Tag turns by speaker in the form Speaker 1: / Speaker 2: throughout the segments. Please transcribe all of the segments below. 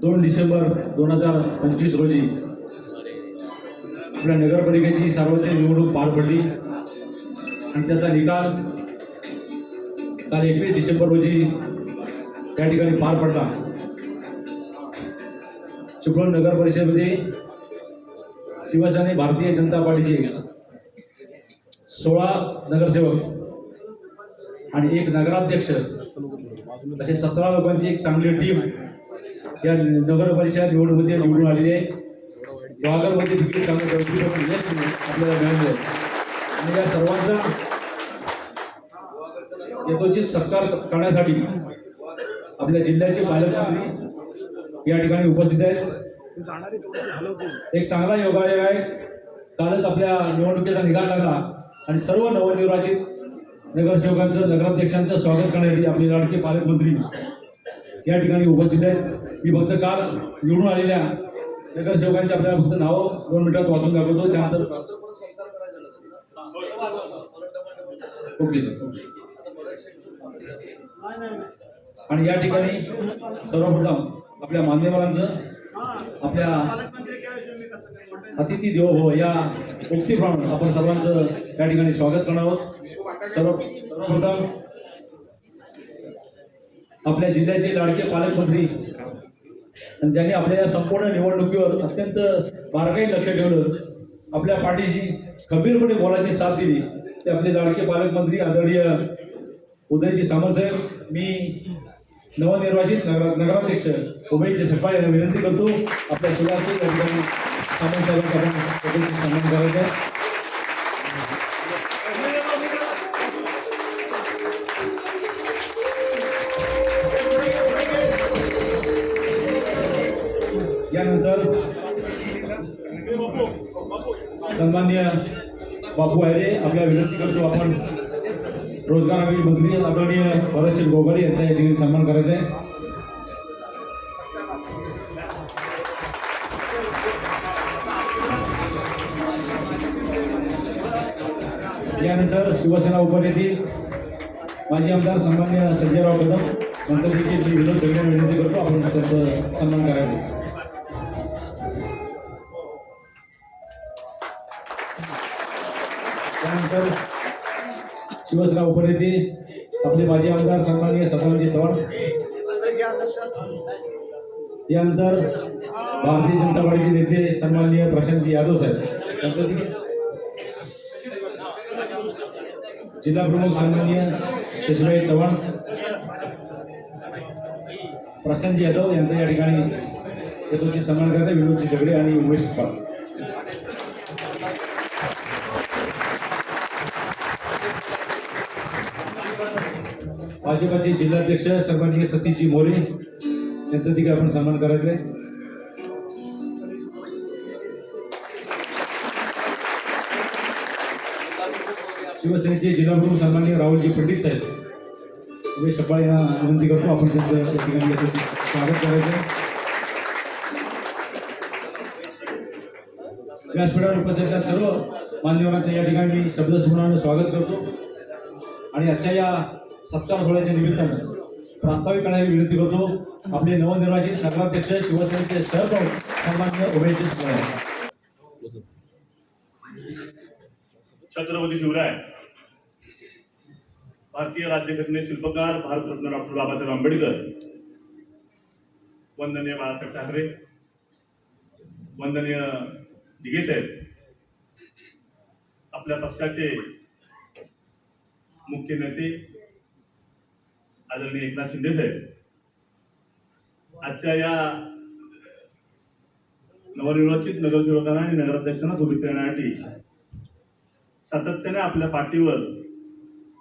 Speaker 1: 2 डिसेंबर 2025 रोजी आपल्या नगरपालिकेची सार्वत्रिक निवडणूक पार पडली आणि त्याचा निकाल काल 21 डिसेंबर रोजी त्या ठिकाणी पार पडला। चिपळूण नगर परिषदेमध्ये शिवसेना भारतीय जनता पार्टीचे 16 नगरसेवक आणि 1 नगराध्यक्ष असे 17 लोकांची एक चांगली टीम या नगर परिषद निवडणुकीमध्ये निवडून आलेली आहे। वाघरमध्ये देखील चांगलं यश आपल्याला मिळाले आणि या सर्वांचा यथोचित सत्कार करण्यासाठी आपल्या जिल्ह्याचे पालकमंत्री या ठिकाणी उपस्थित आहेत। एक चांगला योगायोग आहे। कालच आपल्या निवडणुकीचा निकाल लागला आणि सर्व नवनिर्वाचित नगरसेवकांचं नगराध्यक्षांचं स्वागत करण्यासाठी आपले लाडके पालकमंत्री या ठिकाणी उपस्थित आहेत। मी फक्त काल निवडून आलेल्या नगरसेवकांची आपल्याला फक्त नाव 2 मिनिटात वाचून दाखवतो, त्यानंतर ओके सर। आणि या ठिकाणी सर्वप्रथम आपल्या मान्यवरांचं आपल्या अतिथी देवो भव या उक्तीप्रमाणे आपण सर्वांचं या ठिकाणी स्वागत करणार आहोत। सर्वप्रथम आपल्या जिल्ह्याचे लाडके पालकमंत्री आणि ज्यांनी आपल्या या संपूर्ण निवडणुकीवर अत्यंत बारकाईने लक्ष ठेवलं, आपल्या पाठीशी खंबीरपणे बोलायची साथ दिली, ते आपले लाडके पालकमंत्री आदरणीय उदयजी सामंत साहेब। मी नवनिर्वाचित नगराध्यक्ष उमेशजी सपकाळ यांना विनंती करतो आपल्या शिवाजी या ठिकाणी सामंत साहेबांचा आपण सन्मान करायचा आहे। यानंतर सन्माननीय बापू आयरे आपल्याला विनंती करतो आपण रोजगार हमी मंत्री आदरणीय भरतजी गोगारी यांचा या ठिकाणी सन्मान करायचा आहे। यानंतर शिवसेना उपनेते माजी आमदार सन्माननीय संजयराव कदम यांचा देखील मी विनोद सगळ्यांना विनंती करतो आपण त्यांचा सन्मान करायचा। त्यानंतर शिवसेना उपनेते आपले माजी आमदार सन्माननीय सदानंद चव्हाण, यानंतर भारतीय जनता पार्टीचे नेते सन्माननीय प्रशांतजी यादव साहेब, त्यांचं जिल्हा प्रमुख सन्माननीय शशिभाई चव्हाण, प्रशांतजी यादव यांचा या ठिकाणी यथोचित सन्मान करते विनोदजी झगडे आणि उमेश पाल। भाजपाचे जिल्हाध्यक्ष सन्माननीय सतीशजी मोरे यांचा देखील आपण सन्मान करायचा आहे। शिवसेनेचे जिल्हा प्रमुख सन्माननीय राहुलजी पंडित साहेब, उमेश सपकाळ यांना विनंती करतो आपण त्यांचं या ठिकाणी स्वागत करायचं आहे। व्यासपीठावर उपस्थित सर्व मान्यवरांचं या ठिकाणी शब्दसमूहाने स्वागत करतो आणि आजच्या या सत्कार सोहळ्याच्या निमित्तानं प्रास्ताविक करण्याची विनंती करतो आपले नवनिर्वाचित नगराध्यक्ष शिवसेनेचे सहप्रमुख सन्माननीय उमेशजी सपकाळ।
Speaker 2: छत्रपती शिवराय, भारतीय राज्यघटनेचे शिल्पकार भारतरत्न डॉक्टर बाबासाहेब आंबेडकर, वंदनीय बाळासाहेब ठाकरे, वंदनीय दिघे साहेब, आपल्या पक्षाचे मुख्य नेते आदरणीय एकनाथ शिंदे साहेब, आजच्या या नवनिर्वाचित नगरसेवकांना आणि नगराध्यक्षांना शुभेच्छा देण्यासाठी सातत्याने आपल्या पाठीवर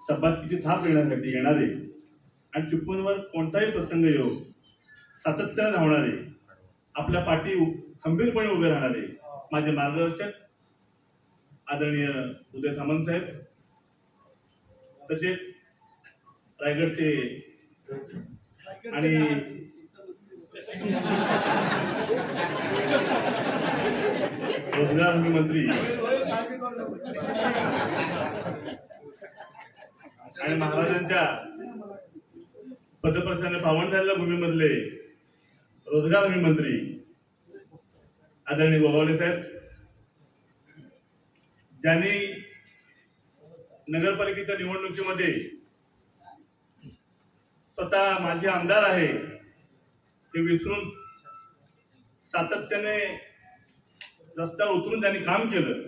Speaker 2: शाबासकीची थाप देण्यासाठी येणारे आणि चिपळूणवर कोणताही प्रसंग येऊ सातत्याने धावणारे, आपल्या पाठी खंबीरपणे उभे राहणारे माझे मार्गदर्शक आदरणीय उदय सामंत साहेब, तसेच रायगडचे आणि रोजगार हमी मंत्री आणि महाराजांच्या पदप्रस्थाने पावन झालेल्या भूमीमधले रोजगार हमी मंत्री आदरणीय गोगावले साहेब, ज्यांनी नगरपालिकेच्या निवडणुकीमध्ये स्वतः माझे आमदार आहे ते विसरून सातत्याने रस्त्यावर उतरून त्यांनी काम केलं,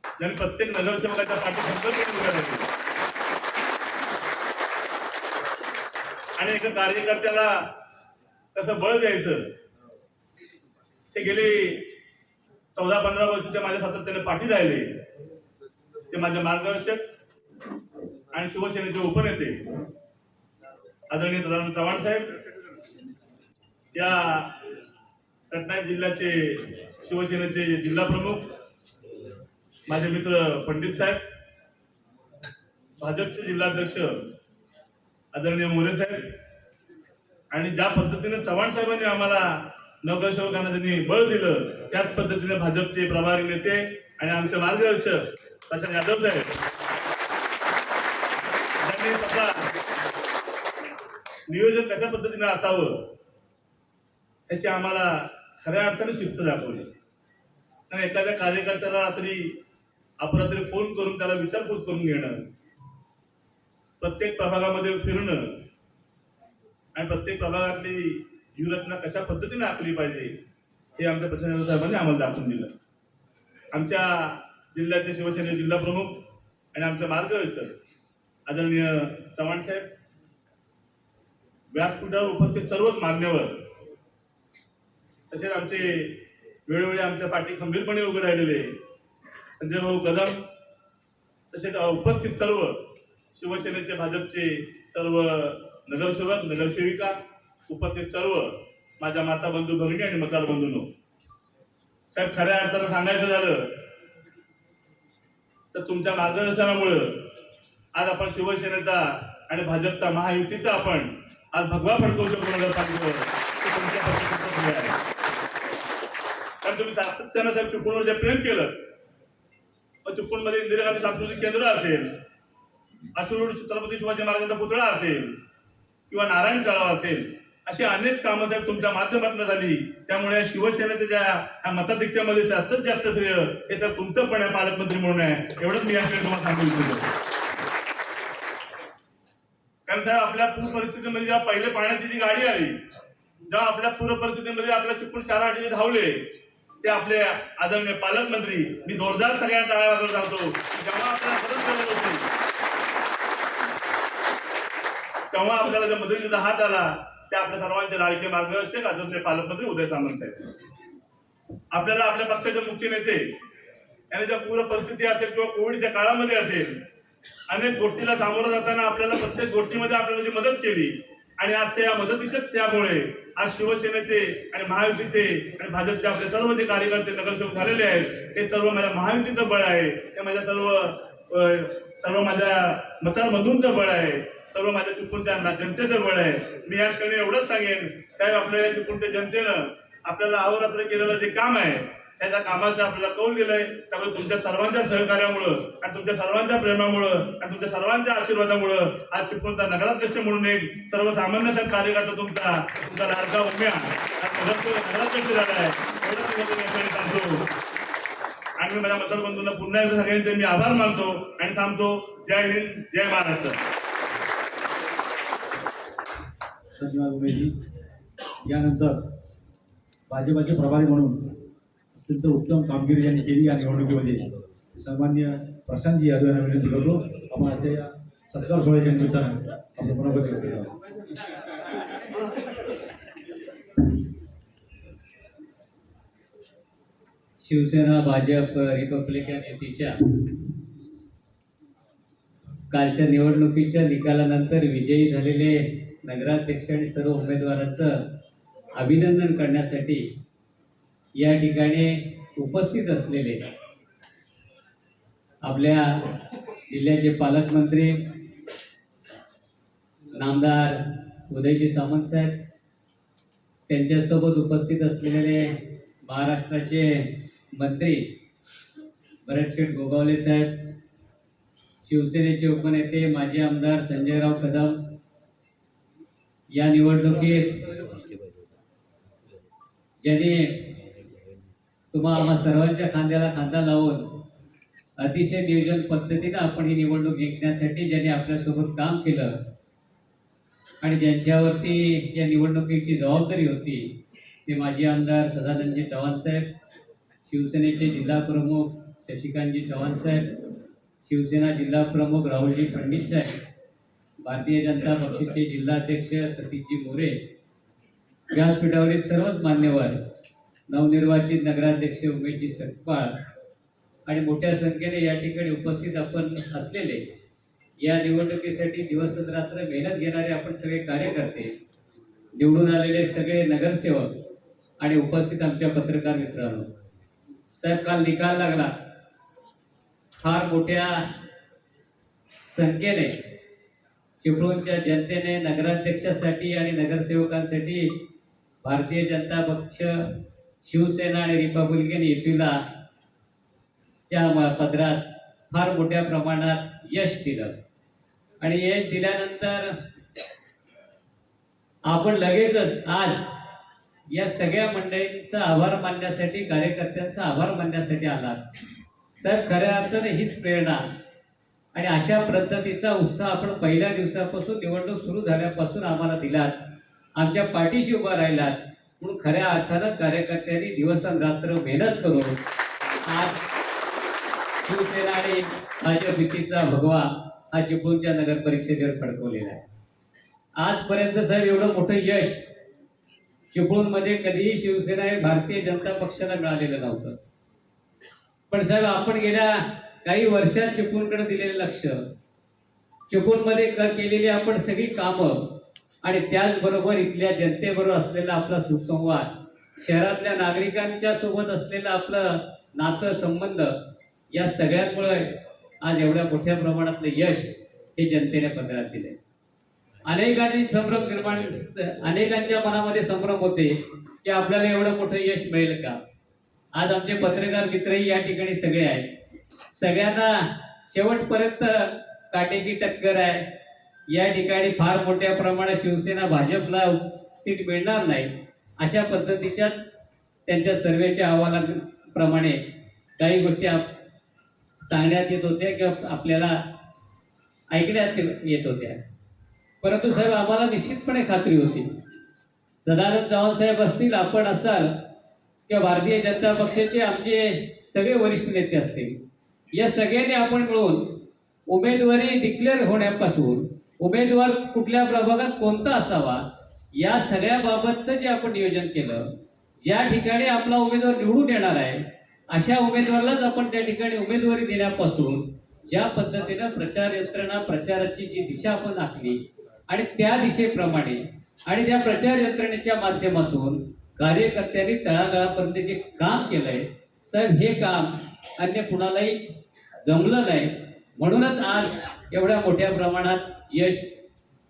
Speaker 2: त्यांनी प्रत्येक नगरसेवकाच्या पाठी संकल्प उभ्या राहिले आणि एका कार्यकर्त्याला कसं बळ द्यायचं ते गेले 14-15 वर्षाच्या माझ्या सातत्याने पाठी राहिले. ते माझे मार्गदर्शक आणि शिवसेनेचे उपनेते आदरणीय सदानंद चव्हाण साहेब, या रत्नागिरी जिल्ह्याचे शिवसेनेचे जिल्हा प्रमुख माझे मित्र पंडित साहेब, भाजपचे जिल्हाध्यक्ष आदरणीय मोरे साहेब, आणि ज्या पद्धतीने चव्हाण साहेबांनी आम्हाला नगरसेवकांना त्यांनी बळ दिलं त्याच पद्धतीने भाजपचे प्रभारी नेते आणि आमचे मार्गदर्शक प्रशांत यादव साहेब त्यांनी स्वतः नियोजन कशा पद्धतीने असावं त्याची आम्हाला खऱ्या अर्थाने शिस्त दाखवली. आणि एखाद्या कार्यकर्त्याला अपरात्री फोन करून त्याला विचारपूस करून घेणं, प्रत्येक प्रभागामध्ये फिरणं आणि प्रत्येक प्रभागातली जीवरचना कशा पद्धतीने आखली पाहिजे हे आमच्या प्रशांत साहेबांनी आम्हाला दाखवून दिलं. आमच्या जिल्ह्याचे शिवसेने जिल्हा प्रमुख आणि आमचे मार्गदर्शक आदरणीय चव्हाण साहेब, व्यासपीठावर उपस्थित सर्वच मान्यवर, तसेच आमचे वेळोवेळी आमच्या पाठी खंबीरपणे उभे राहिलेले संजय भाऊ कदम, तसेच उपस्थित सर्व शिवसेनेचे भाजपचे सर्व नगरसेवक नगरसेविका, उपस्थित सर्व माझ्या माता बंधू भगिनी आणि मतदार बंधूंनो, साहेब खऱ्या अर्थानं सांगायचं झालं तर तुमच्या मार्गदर्शनामुळे आज आपण शिवसेनेचा आणि भाजपचा महायुतीचा आपण आज भगवा फडकवू शकतो नगरपालिकेवर. तुमच्या पक्षाचं आहे, कारण तुम्ही सातत्यानं साहेब चिपळूणवर जे प्रेम केलं, चिपळूणमध्ये इंदिरा गांधी सांस्कृतिक केंद्र असेल, अश्रूढ छत्रपती शिवाजी महाराजांचा पुतळा असेल किंवा नारायण तळाव असेल, अशी अनेक कामं साहेब तुमच्या माध्यमातून झाली. त्यामुळे शिवसेनेच्या ज्या मताधिक्यामध्ये जास्तीत जास्त श्रेय हे सर तुमचं पण आहे पालकमंत्री म्हणून आहे, एवढंच मी याकडे तुम्हाला सांगू इच्छितो. कारण साहेब आपल्या पूर परिस्थितीमध्ये जेव्हा पहिले पाण्याची जी गाडी आली, जेव्हा आपल्या पूर परिस्थितीमध्ये आपल्या चिपळूण 4 आठवडे धावले, ते आपले आदरणीय पालकमंत्री, मी जोरदार सगळ्यांना टाळ्या वाजवत सांगतो, जेव्हा आपल्याला मदत करत होती तेव्हा आपल्याला ज्या मदतीचा हात आला ते आपल्या सर्वांचे लाडके मार्गदर्शक आदरणीय पालकमंत्री उदय सामंत साहेब. आपल्याला आपल्या पक्षाचे मुख्य नेते यांनी ज्या पूर परिस्थिती असेल किंवा कोविडच्या काळामध्ये असेल, अनेक गोष्टीला सामोरं जाताना आपल्याला प्रत्येक गोष्टीमध्ये आपल्याला जी मदत केली आणि आज त्या मदतीच्याच त्यामुळे आज शिवसेनेचे आणि महायुतीचे आणि भाजपचे आपले सर्व जे कार्यकर्ते नगरसेवक झालेले आहेत हे सर्व माझ्या महायुतीचं बळ आहे, हे माझ्या सर्व माझ्या मतदार बंधूंचं बळ आहे, सर्व माझ्या चिपळूणच्या जनतेचं बळ आहे. मी या क्षणी एवढंच सांगेन साहेब, आपल्या या चिपळूणच्या जनतेनं आपल्याला अहोरात्र केलेलं जे काम आहे त्याच्या कामाचं आपल्याला कौल दिलंय. त्यामुळे तुमच्या सर्वांच्या सहकार्यामुळं आणि तुमच्या सर्वांच्या प्रेमामुळं आणि तुमच्या सर्वांच्या आशीर्वादामुळं आज चिपळूणचा नगराध्यक्ष म्हणून एक सर्वसामान्य कार्यकर्ता तुमचा लाडका उम्या नगराध्यक्ष झाला आहे, एवढंच सांगतो. आणि मी माझ्या मतदारबंधूंना पुन्हा एकदा सगळ्यांचे मी आभार मानतो आणि थांबतो. जय हिंद, जय महाराष्ट्र.
Speaker 1: धन्यवाद उमेशजी. यानंतर भाजपाचे प्रभारी म्हणून अत्यंत उत्तम कामगिरी यांनी केली या निवडणुकीमध्ये सन्माननीय प्रशांतजी यादव यांना विनंती करतो आपण आजच्या या सत्कार सोहळ्याच्या निमित्तानं आपलं मनोगत व्यक्त करावं.
Speaker 3: शिवसेना भाजप रिपब्लिकन युतीच्या कालच्या निवडणुकीच्या निकालानंतर विजयी झालेले नगराध्यक्ष आणि सर्व उमेदवारांचं अभिनंदन करण्यासाठी या ठिकाणी उपस्थित असलेले आपल्या जिल्ह्याचे पालकमंत्री नामदार उदयजी सामंत साहेब, त्यांच्यासोबत उपस्थित असलेले महाराष्ट्राचे मंत्री भरतशेठ गोगावले साहेब, शिवसेनेचे उपनेते माजी आमदार संजयराव कदम, या निवडणुकीत ज्यांनी आम्हा सर्वांच्या खांद्याला खांदा लावून अतिशय नियोजन पद्धतीनं आपण ही निवडणूक जिंकण्यासाठी ज्यांनी आपल्यासोबत काम केलं आणि ज्यांच्यावरती या निवडणुकीची जबाबदारी होती ते माजी आमदार सदानंदजी चव्हाण साहेब, शिवसेनेचे जिल्हा प्रमुख शशिकांतजी चव्हाण साहेब, शिवसेना जिल्हा प्रमुख राहुलजी पंडित साहेब, भारतीय जनता पक्षाचे जिल्हाध्यक्ष सतीशजी मोरे, व्यासपीठावरील सर्वच मान्यवर, नवनिर्वाचित नगराध्यक्ष उमेशजी सकपाळ आणि मोठ्या संख्येने या ठिकाणी उपस्थित आपण असलेले या निवडणुकीसाठी दिवस रात्र मेहनत घेणारे आपण सगळे कार्यकर्ते, निवडून आलेले सगळे नगरसेवक आणि उपस्थित आमच्या पत्रकार मित्रांनो, साहेब काल निकाल लागला. फार मोठ्या संख्येने चिपळूणच्या जनतेने नगराध्यक्षासाठी आणि नगरसेवकांसाठी भारतीय जनता पक्ष, शिवसेना आणि रिपब्लिकन युतीला पदरात फार मोठ्या प्रमाणात यश दिलं. आणि यश दिल्यानंतर आपण लगेचच आज या सगळ्या मंडळींचा आभार मानण्यासाठी, कार्यकर्त्यांचा आभार मानण्यासाठी आलात. सर खऱ्या अर्थाने हीच प्रेरणा आणि अशा पद्धतीचा उत्साह आपण पहिल्या दिवसापासून, निवडणूक सुरू झाल्यापासून आम्हाला दिलात, आमच्या पाठीशी उभा राहिलात. म्हणून खऱ्या अर्थानं कार्यकर्त्यांनी दिवसरात्र मेहनत करून आज शिवसेना आणि भाजप युतीचा भगवा हा चिपळूणच्या नगर परिषदेवर फडकवलेला आहे. आजपर्यंत साहेब एवढं मोठं यश चिपळूणमध्ये कधीही शिवसेना हे भारतीय जनता पक्षाला मिळालेलं नव्हतं. पण साहेब आपण गेल्या काही वर्षात चिपळूणकडे दिलेलं लक्ष, चिपळूणमध्ये केलेली आपण सगळी कामं आणि त्याचबरोबर इथल्या जनतेबरोबर असलेला आपला सुसंवाद, शहरातल्या नागरिकांच्या सोबत असलेलं आपलं नातं संबंध, या सगळ्यांमुळे आज एवढ्या मोठ्या प्रमाणातलं यश हे जनतेने पदरात दिले. अनेकांच्या मनामध्ये संभ्रम होते की आपल्याला एवढं मोठं यश मिळेल का. आज आमचे पत्रकार मित्रही या ठिकाणी सगळे आहेत. सगळ्यांना शेवटपर्यंत काटेकी टक्कर आहे. या ठिकाणी फार मोठ्या प्रमाणात शिवसेना भाजपला सीट मिळणार नाही अशा पद्धतीच्याच त्यांच्या सर्वेच्या अहवालाप्रमाणे काही गोष्टी सांगण्यात येत होत्या किंवा आपल्याला ऐकण्यात येत होत्या. परंतु साहेब आम्हाला निश्चितपणे खात्री होती, सदानंद चव्हाण साहेब असतील, आपण असाल किंवा भारतीय जनता पक्षाचे आमचे सगळे वरिष्ठ नेते असतील, या सगळ्यांनी आपण मिळून उमेदवारी डिक्लेअर होण्यापासून उमेदवार कुठल्या प्रभागात कोणता असावा या सगळ्याबाबतचं जे आपण नियोजन केलं, ज्या ठिकाणी आपला उमेदवार निवडून येणार आहे अशा उमेदवारालाच आपण त्या ठिकाणी उमेदवारी देण्यापासून ज्या पद्धतीनं प्रचार यंत्रणा, प्रचाराची जी दिशा आपण आखली आणि त्या दिशेप्रमाणे आणि त्या प्रचार यंत्रणेच्या माध्यमातून कार्यकर्त्यांनी तळागाळापर्यंत जे काम केलंय साहेब, हे काम अन्य कुणालाही जमलं नाही. म्हणूनच आज एवढ्या मोठ्या प्रमाणात यश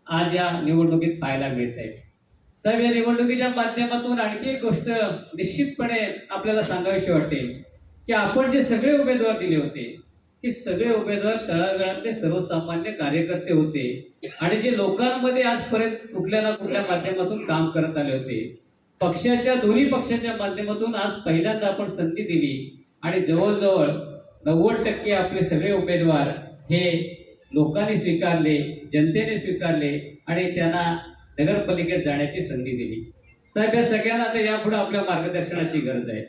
Speaker 3: आज या निवडणुकीत पाहायला मिळत आहे. साहेब या निवडणुकीच्या माध्यमातून आणखी एक गोष्ट निश्चितपणे आपल्याला सांगावीशी वाटेल की आपण जे सगळे उमेदवार दिले होते ते सगळे उमेदवार तळागाळातले सर्वसामान्य कार्यकर्ते होते आणि जे लोकांमध्ये आजपर्यंत कुठल्या ना कुठल्या माध्यमातून काम करत आले होते. पक्षाच्या दोन्ही पक्षाच्या माध्यमातून आज पहिल्यांदा आपण संधी दिली आणि जवळजवळ 90% आपले सगळे उमेदवार हे लोकांनी स्वीकारले, जनतेने स्वीकारले आणि त्यांना नगरपालिकेत जाण्याची संधी दिली. साहेब या सगळ्यांना आता यापुढे आपल्या मार्गदर्शनाची गरज आहे.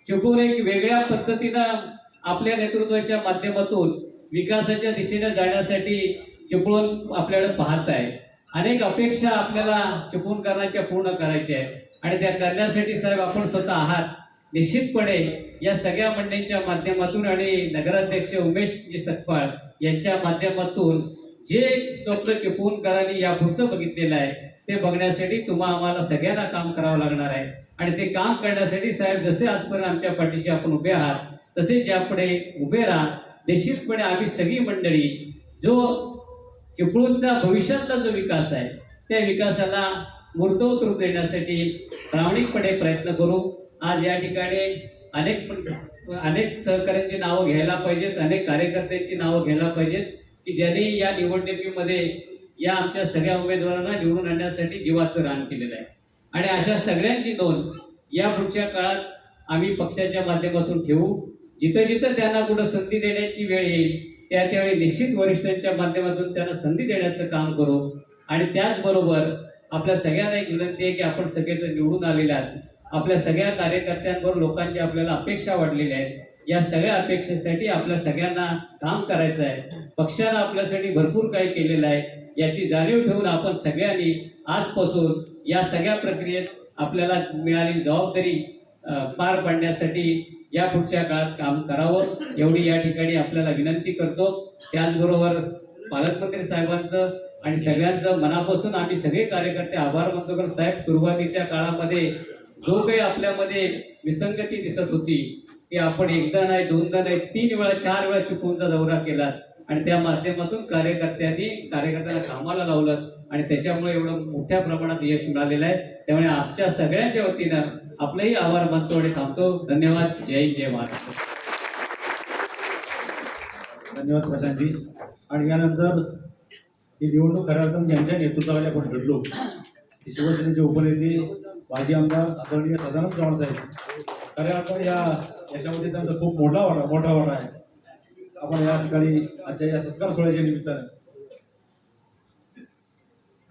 Speaker 3: चिपळूण एक वेगळ्या पद्धतीनं आपल्या नेतृत्वाच्या माध्यमातून विकासाच्या दिशेने जाण्यासाठी चिपळूण आपल्याकडे पाहत आहे. अनेक अपेक्षा आपल्याला चिपळूणकरांच्या पूर्ण करायच्या आहेत आणि त्या करण्यासाठी साहेब आपण स्वतः आहात. निश्चितपणे या सगळ्या मंडळींच्या माध्यमातून आणि नगराध्यक्ष उमेशजी सकपाळ यांच्या माध्यमातून जे स्वप्न चिपळूणकरांनी यापुढचं बघितलेलं आहे ते बघण्यासाठी आम्हाला सगळ्यांना काम करावं लागणार आहे. आणि ते काम करण्यासाठी साहेब जसे आजपर्यंत आमच्या पाठीशी आपण उभे आहात तसेच यापुढे उभे राहा. निश्चितपणे आम्ही सगळी मंडळी जो चिपळूणचा भविष्यातला जो विकास आहे त्या विकासाला मूर्तवत रूप देण्यासाठी प्रामाणिकपणे प्रयत्न करू. आज या ठिकाणी अनेक सहकाऱ्यांची नावं घ्यायला पाहिजेत, अनेक कार्यकर्त्यांची नावं घ्यायला पाहिजेत की ज्यांनी या निवडणुकीमध्ये या आमच्या सगळ्या उमेदवारांना निवडून आणण्यासाठी जीवाचं रान केलेलं आहे. आणि अशा सगळ्यांची नोंद या पुढच्या काळात आम्ही पक्षाच्या माध्यमातून ठेवू. जिथं जिथं त्यांना कुठं संधी देण्याची वेळ येईल त्या त्यावेळी निश्चित वरिष्ठांच्या माध्यमातून त्यांना संधी देण्याचं काम करू. आणि त्याचबरोबर आपल्या सगळ्यांना एक विनंती आहे की आपण सगळेजण निवडून आलेले आहात. आपल्या सगळ्या कार्यकर्त्यांवर लोकांची आपल्याला अपेक्षा वाढलेल्या आहेत. या सगळ्या अपेक्षेसाठी आपल्या सगळ्यांना काम करायचं आहे. पक्षानं आपल्यासाठी भरपूर काही केलेलं आहे. याची जाणीव ठेवून आपण सगळ्यांनी आजपासून या सगळ्या प्रक्रियेत आपल्याला मिळालेली जबाबदारी पार पाडण्यासाठी या पुढच्या काळात काम करावं एवढी या ठिकाणी आपल्याला विनंती करतो. त्याचबरोबर पालकमंत्री साहेबांचं आणि सगळ्यांचं मनापासून आम्ही सगळे कार्यकर्ते आभार मानतो. कारण साहेब सुरुवातीच्या काळामध्ये जो काही आपल्यामध्ये विसंगती दिसत होती की आपण एकदा नाही दोनदा नाही 3 वेळा 4 वेळा चिपळूणचा दौरा केला आणि त्या माध्यमातून कार्यकर्त्यांना कामाला लावलं आणि त्याच्यामुळे एवढं मोठ्या प्रमाणात यश मिळालेलं आहे. त्यामुळे आमच्या सगळ्यांच्या वतीनं आपलेही आभार मानतो आणि थांबतो. धन्यवाद. जय हिंद, जय महाराष्ट्र.
Speaker 1: धन्यवाद प्रशांतजी. आणि यानंतर ही निवडणूक खऱ्या अर्थानं ज्यांच्या नेतृत्वाखाली आपण घडलो ते शिवसेनेचे उपनेते माजी आमदार आदरणीय सदानंद चव्हाण साहेब. खऱ्या अर्थानं या यशामध्ये त्यांचा खूप मोठा वाटा आहे. आपण या ठिकाणी आजच्या या सत्कार सोहळ्याच्या निमित्तानं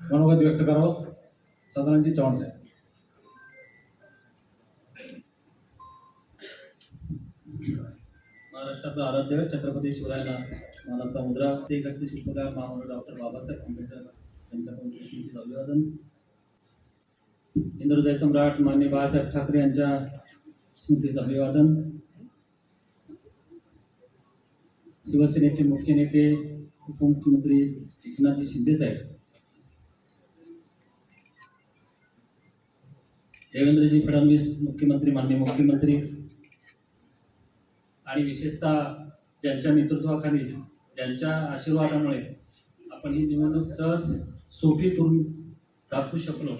Speaker 1: मनोगत व्यक्त करावं. सदानंदजी चव्हाण साहेब.
Speaker 4: महाराष्ट्राचा आराध्य छत्रपती शिवरायांना मानाचा मुद्रा ते गती शिल्पकार महामानव डॉक्टर बाबासाहेब आंबेडकर यांच्या प्रतिष्ठेचे अभिवादन. हिंदुहृदय सम्राट माननीय बाळासाहेब ठाकरे यांच्या स्मृतीचं अभिवादन. शिवसेनेचे मुख्य नेते उपमुख्यमंत्री एकनाथजी शिंदे साहेब, देवेंद्रजी फडणवीस मुख्यमंत्री, माननीय मुख्यमंत्री आणि विशेषतः ज्यांच्या नेतृत्वाखाली ज्यांच्या आशीर्वादामुळे आपण ही निवडणूक सहज सोपी करून दाखवू शकलो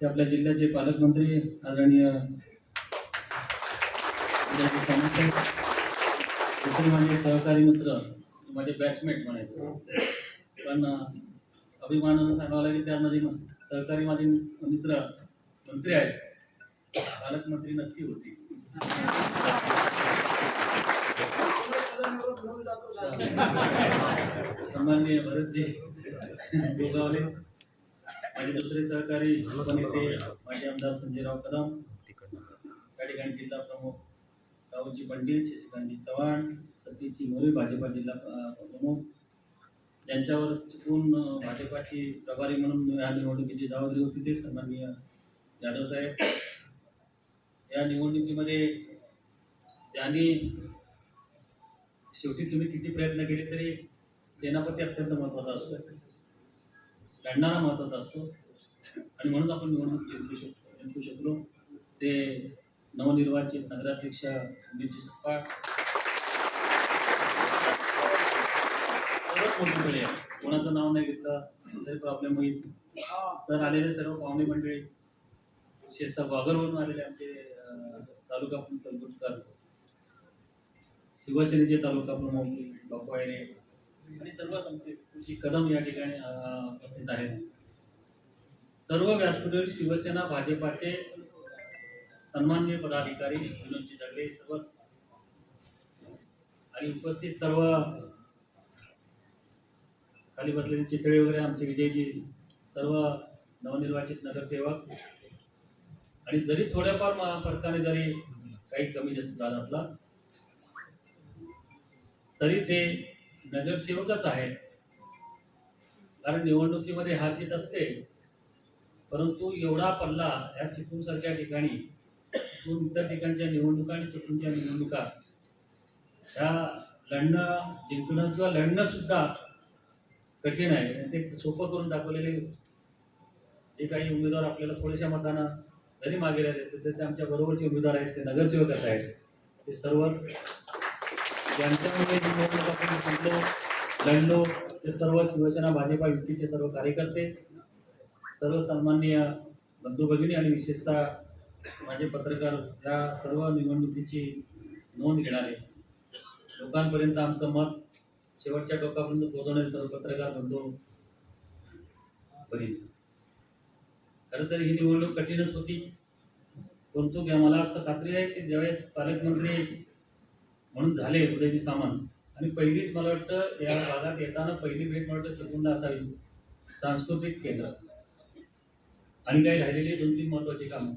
Speaker 4: ते आपल्या जिल्ह्याचे पालकमंत्री आदरणीय दुसरे माझे सहकारी मित्र, माझे बॅचमेट म्हणायचे, पण अभिमानानं सांगावं लागेल त्या माझे सहकारी माझे मित्र मंत्री आहेत, पालकमंत्री नक्की होती. सन्माननीय भरतजी गोगावले, माझे दुसरे सहकारी उपनेते माजी आमदार संजयराव कदम, त्या ठिकाणी जिल्हा प्रमुख राहुलजी पंडित, शशिकांतजी चव्हाण, सतीशजी मोरे भाजपा जिल्हा प्रमुख, ज्यांच्यावर चुकून भाजपाची प्रभारी म्हणून या निवडणुकीची जबाबदारी होती ते सन्माननीय जाधव साहेब. या निवडणुकीमध्ये ज्यांनी शेवटी तुम्ही किती प्रयत्न केले तरी सेनापती अत्यंत महत्त्वाचा असतो, लढणारा महत्त्वाचा असतो आणि म्हणून आपण निवडणूक जिंकू शकलो. ते नवनिर्वाचित नगराध्यक्ष उमेशजी सपकाळ सर्वात मोठी वेळ आहे. कोणाचं नाव नाही घेतलं तरी प्रॉब्लेम होईल. तर आलेले सर्व पाहुणे मंडळी, विशेषतः वाघरवरून आलेले आमचे तालुका कलगुटकर, शिवसेनेचे तालुका प्रमुख बापू आयरे आणि सर्वच आमचे कृषी कदम या ठिकाणी उपस्थित आहेत. सर्व व्यासपीठावर शिवसेना भाजपाचे सन्माननीय पदाधिकारी, विनोदजी दगडे सर्वच आणि उपस्थित सर्व खाली बसलेले चितळे वगैरे आमचे विजयजी, सर्व नवनिर्वाचित नगरसेवक आणि जरी थोड्याफार फरकाने जरी काही कमी जास्त झाला असला तरी ते नगरसेवकच आहेत. कारण निवडणुकीमध्ये हार जीत असते, परंतु एवढा पल्ला ह्या चिपळूणसारख्या ठिकाणी, चिपळूण इतर ठिकाणच्या निवडणुका आणि चिपळूणच्या निवडणुका ह्या लढणं, जिंकणं किंवा लढणं सुद्धा कठीण आहे. ते सोपं करून दाखवलेले जे काही उमेदवार आपल्याला थोड्याशा मतानं जरी मागे राहिले असेल तर ते आमच्या बरोबरचे उमेदवार आहेत, ते नगरसेवकच आहेत. ते सर्वच ज्यांच्यामुळे निवडणूक आपण जिंकलो, लढलो, ते सर्व शिवसेना भाजपा युतीचे सर्व कार्यकर्ते, सर्व सन्माननीय बंधू भगिनी आणि विशेषतः माझे पत्रकार, या सर्व निवडणुकीची नोंद घेणारे, लोकांपर्यंत आमचं मत शेवटच्या टोकापर्यंत पोहोचवणारे सर्व पत्रकार बंधू भगिनी. खरं तर ही निवडणूक कठीणच होती, परंतु मला असं खात्री आहे की ज्यावेळेस पालकमंत्री म्हणून झाले उदयजी सामंत, आणि पहिलीच मला वाटतं या भागात येताना पहिली भेट मला वाटतं चिपळूणला असावी, सांस्कृतिक केंद्र आणि काही राहिलेली 2-3 महत्त्वाची कामं,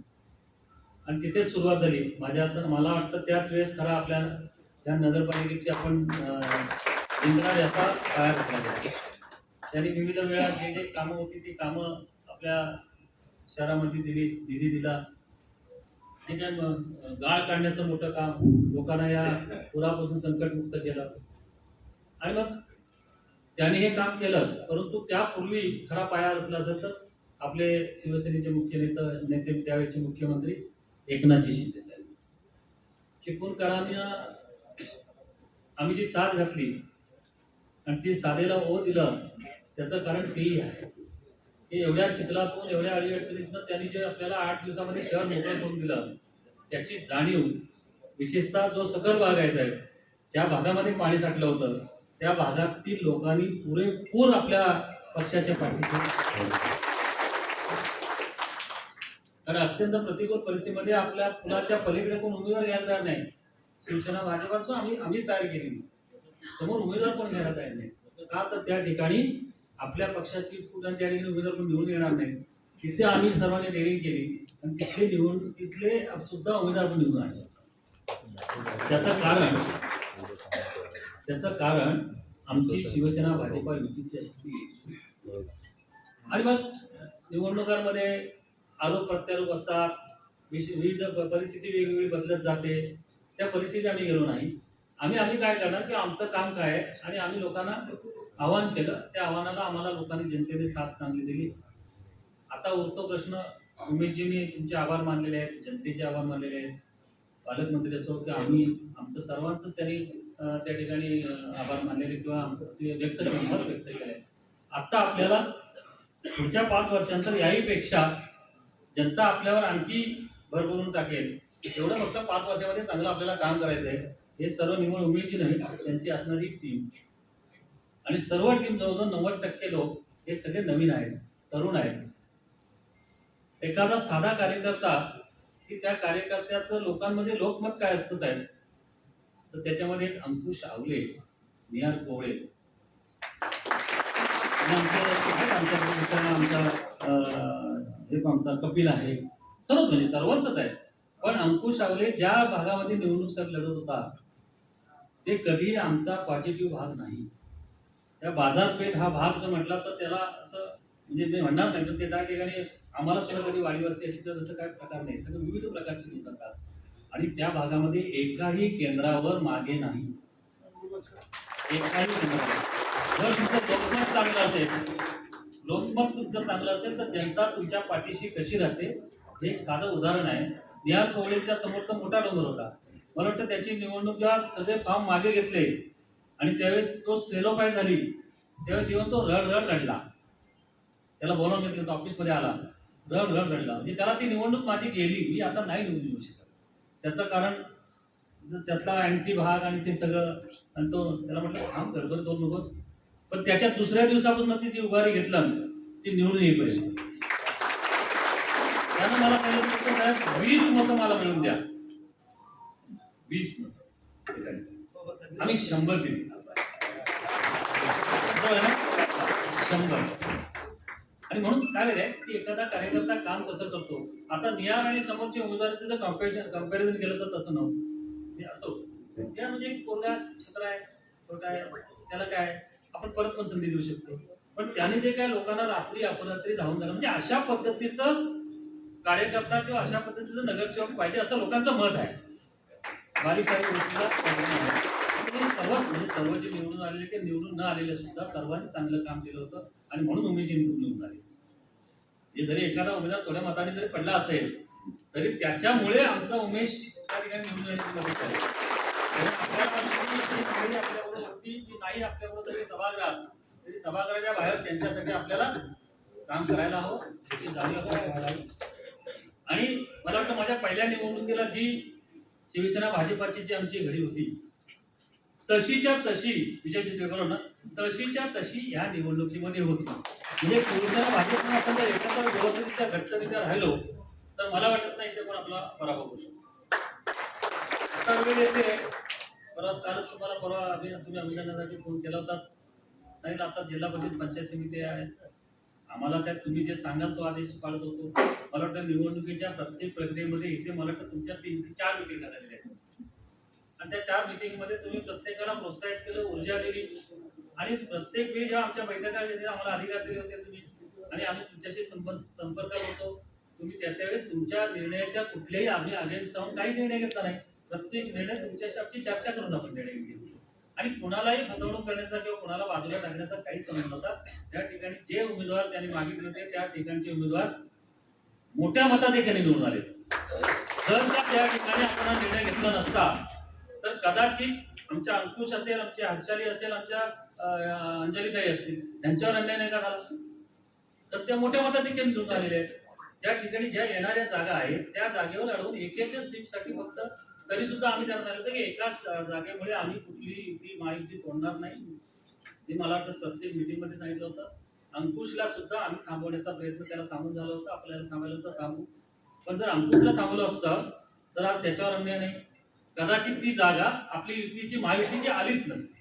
Speaker 4: आणि तिथेच सुरुवात झाली. मला वाटतं त्याच वेळेस खरा आपल्या या नगरपालिकेची आपण इंद्रा याचा तयार झाला. त्यांनी विविध वेळा जे जे कामं होती ती कामं आपल्या शहरामध्ये दिली, निधी दिला. जे काय गाळ काढण्याचं मोठं काम, लोकांना या पुरापासून संकटमुक्त केलं, आणि मग त्यांनी हे काम केलं. परंतु त्यापूर्वी खरा पाया रचला असेल तर आपले शिवसेनेचे मुख्य नेते त्यावेळेचे मुख्यमंत्री एकनाथजी शिंदे साहेब. चिपळूणकरांना आम्ही जी साथ घातली आणि ती साधेला ओ दिलं, त्याचं कारण तेही आहे की एवढ्या चिखलातून, एवढ्या अडीअडचणीतून त्यांनी जे आपल्याला 8 दिवसामध्ये शहर मोकळं करून दिलं, त्याची जाणीव विशेषतः जो सखल भाग आहे साहेब, ज्या भागामध्ये पाणी साठलं होतं त्या भागातील लोकांनी पुरेपूर आपल्या पक्षाच्या पाठीशी, कारण अत्यंत प्रतिकूल परिस्थितीमध्ये आपल्या पुलाच्या पलीकडे कोण उमेदवार घ्यायला तयार नाही. शिवसेना भाजपाचं आम्ही तयार केली, समोर उमेदवार कोण घ्यायला तयार नाही. का तर त्या ठिकाणी आपल्या पक्षाची पुन्हा त्या ठिकाणी उमेदवार कोण निवडून येणार नाही. तिथे आम्ही सर्वांनी डेअरिंग केली आणि तिथले सुद्धा उमेदवार पण निवडून आणले. त्याचं कारण आमची शिवसेना भाजपा युतीची असते. आणि मग निवडणुकांमध्ये आरोप प्रत्यारोप असतात, विविध परिस्थिती वेगवेगळी बदलत जाते. त्या परिस्थितीत आम्ही गेलो नाही. आम्ही काय करणार की आमचं काम काय आहे, आणि आम्ही लोकांना आवाहन केलं. त्या आव्हानाला आम्हाला लोकांनी, जनतेने साथ चांगली दिली. आता उरतो प्रश्न, उमेशजींनी तुमचे आभार मानलेले आहेत, जनतेचे आभार मानलेले आहेत. पालकमंत्री असो की आम्ही आमचं सर्वांचं त्यांनी त्या ठिकाणी आभार मानलेले किंवा ते व्यक्त केले. आता आपल्याला पुढच्या 5 वर्षांतर याहीपेक्षा जनता आपल्यावर आणखी भरभरून टाकेल एवढं फक्त 5 वर्षामध्ये चांगलं आपल्याला काम करायचं आहे. हे सर्व निवड उमेदची नाही, त्यांची असणारी टीम, आणि सर्व टीम जवळजवळ 90% लोक हे सगळे नवीन आहेत, तरुण आहेत. एखादा साधा कार्यकर्ता की त्या कार्यकर्त्याचं लोकांमध्ये लोकमत काय असतं साहेब, तर त्याच्यामध्ये एक अंकुश आवले, निहार कोवळे, आमचा कपिल आहे, सर्वांचंच आहे. पण अंकुश आवले ज्या भागामध्ये निवडणूक लढत होता ते कधी आमचा पॉझिटिव्ह भाग नाही. त्या बाजारपेठ हा भाग जर म्हटला तर त्याला असं म्हणजे मी म्हणणार नाही, पण ते त्या ठिकाणी आम्हाला सुद्धा कधी वाढी वस्ती अशी तर जसं काय प्रकार नाही, सगळं विविध प्रकारचे लोक करतात. आणि त्या भागामध्ये एकाही केंद्रावर मागे नाही, एकाही केंद्रावर. जर तुमचं लोकमत चांगलं असेल, लोकमत तुमचं चांगलं असेल तर जनता तुमच्या पाठीशी कशी राहते हे एक साधं उदाहरण आहे. निहार कोवळेच्या समोर तर मोठा डोंगर होता. मला वाटतं त्याची निवडणूक जेव्हा सगळे फॉर्म मागे घेतले आणि त्यावेळेस तो सेलोफाईट झाली, त्यावेळेस येऊन तो रड रडला. त्याला बोलावून घेतलं तर ऑफिसमध्ये आला, रड रडला. म्हणजे त्याला ती निवडणूक माझी गेली, मी आता नाही निवडून येऊ शकत. त्याचं कारण त्यातला अँटी भाग आणि ते सगळं, आणि तो त्याला म्हटलं थांब गडबड करू नकोस. पण त्याच्या दुसऱ्या दिवसापासून ती उभारी घेतलं, ती निवडून येईपर्यंत त्यानं मला पहिलं साहेब 20 मतं मला मिळून द्या, 20 मतं. आम्ही 100 दिली, 100. आणि म्हणून काय आहे की एखादा कार्यकर्ता काम कसं करतो. आता निहार आणि समोरच्या उमेदवाराचं जर कम्पॅरिझन केलं तर तसं नव्हतं, असं होतं. निहार म्हणजे एक पोरगा छत्र आहे, छोटा आहे, त्याला काय आपण परत पण संधी देऊ शकतो. पण त्याने जे काय लोकांना रात्री अपरात्री धावून झालं, म्हणजे अशा पद्धतीचं कार्यकर्ता किंवा अशा पद्धतीचं नगरसेवक पाहिजे असं लोकांचं मत आहे. बारीक सारीक गोष्टीला सर्व जे निवडून आलेले की निवडून न आलेले सुद्धा सर्वांनी चांगलं काम केलं होतं, आणि म्हणून उमेश निवडून आले. हे जरी एखादा उमेदवार थोड्या मताने जरी पडला असेल तरी त्याच्यामुळे आमचा उमेश त्या ठिकाणी निवडून येण्याची मदत झाली. आपल्याबरोबर होती की नाही आपल्याबरोबर जरी सभागृहात, तरी सभागृहाच्या बाहेर त्यांच्यासाठी आपल्याला काम करायला हवं याची जाणीव व्हायला हवी. आणि मला वाटतं माझ्या पहिल्या निवडणुकीला जी शिवसेना भाजपाची जी आमची घडी होती तशीच्या तशी, विजयजी बरोबर ना, तशीच्या तशी ह्या निवडणुकीमध्ये होती. म्हणजे शिवसेना भाजपने आपण जर एकत्र व्यवस्थितरित्या घट्टरित्या राहिलो तर मला वाटत नाही इथे पण आपला पराभव होऊ शकतो. आता वेळ येते परत कालच तुम्हाला परवा तुम्ही अभिनंदनासाठी फोन केला होता, सांगितलं आता जिल्हा परिषद पंचायत समिती आहे, आम्हाला त्यात तुम्ही जे सांगाल तो आदेश पाळत होतो. मला वाटतं निवडणुकीच्या प्रत्येक प्रक्रियेमध्ये इथे मला वाटतं तुमच्या 3 ते 4 मिटिंग झालेल्या आहेत आणि त्या 4 मिटिंगमध्ये तुम्ही प्रत्येकाला प्रोत्साहित केलं, ऊर्जा दिली आणि प्रत्येक वेळी जेव्हा आमच्या बैठका घेतल्या आम्हाला अधिकार दिले होते तुम्ही आणि आम्ही तुमच्याशी संपर्कात होतो. तुम्ही त्यावेळेस तुमच्या निर्णयाच्या कुठल्याही आम्ही अगेन्स्ट जाऊन काही निर्णय घेतला नाही. प्रत्येक निर्णय तुमच्याशी आमची चर्चा करून आपण निर्णय घेतले आणि कुणालाही फसवणूक करण्याचा किंवा कुणाला बाजूला टाकण्याचा काही संबंध नव्हता. त्या ठिकाणी जे उमेदवार त्यांनी मागितले होते त्या ठिकाणचे उमेदवार मोठ्या मताधिक्याने निवडून आले. जर त्या ठिकाणी आपण हा निर्णय घेतला नसता तर कदाचित आमच्या अंकुश असेल, आमचे हर्षाली असेल, आमच्या अंजलीताई असतील त्यांच्यावर अन्याय नाही का झाला, तर त्या मोठ्या मताधिक्याने निवडून आलेले आहेत. त्या ठिकाणी ज्या येणाऱ्या जागा आहेत त्या जागेवर अडवून एक सीटसाठी फक्त तरी सुद्धा आम्ही त्यांना सांगितलं की एकाच जागेमुळे आम्ही कुठली ती माहिती तोडणार नाही. हे मला वाटतं प्रत्येक मीटिंगमध्ये सांगितलं होतं. अंकुशला सुद्धा आम्ही थांबवण्याचा प्रयत्न त्याला थांबून झाला होता, आपल्याला थांबायला होतं थांबू, पण जर अंकुशला थांबवलं असतं तर आज त्याच्यावर अन्याय नाही. कदाचित ती जागा आपली युतीची महायुतीची आलीच नसती.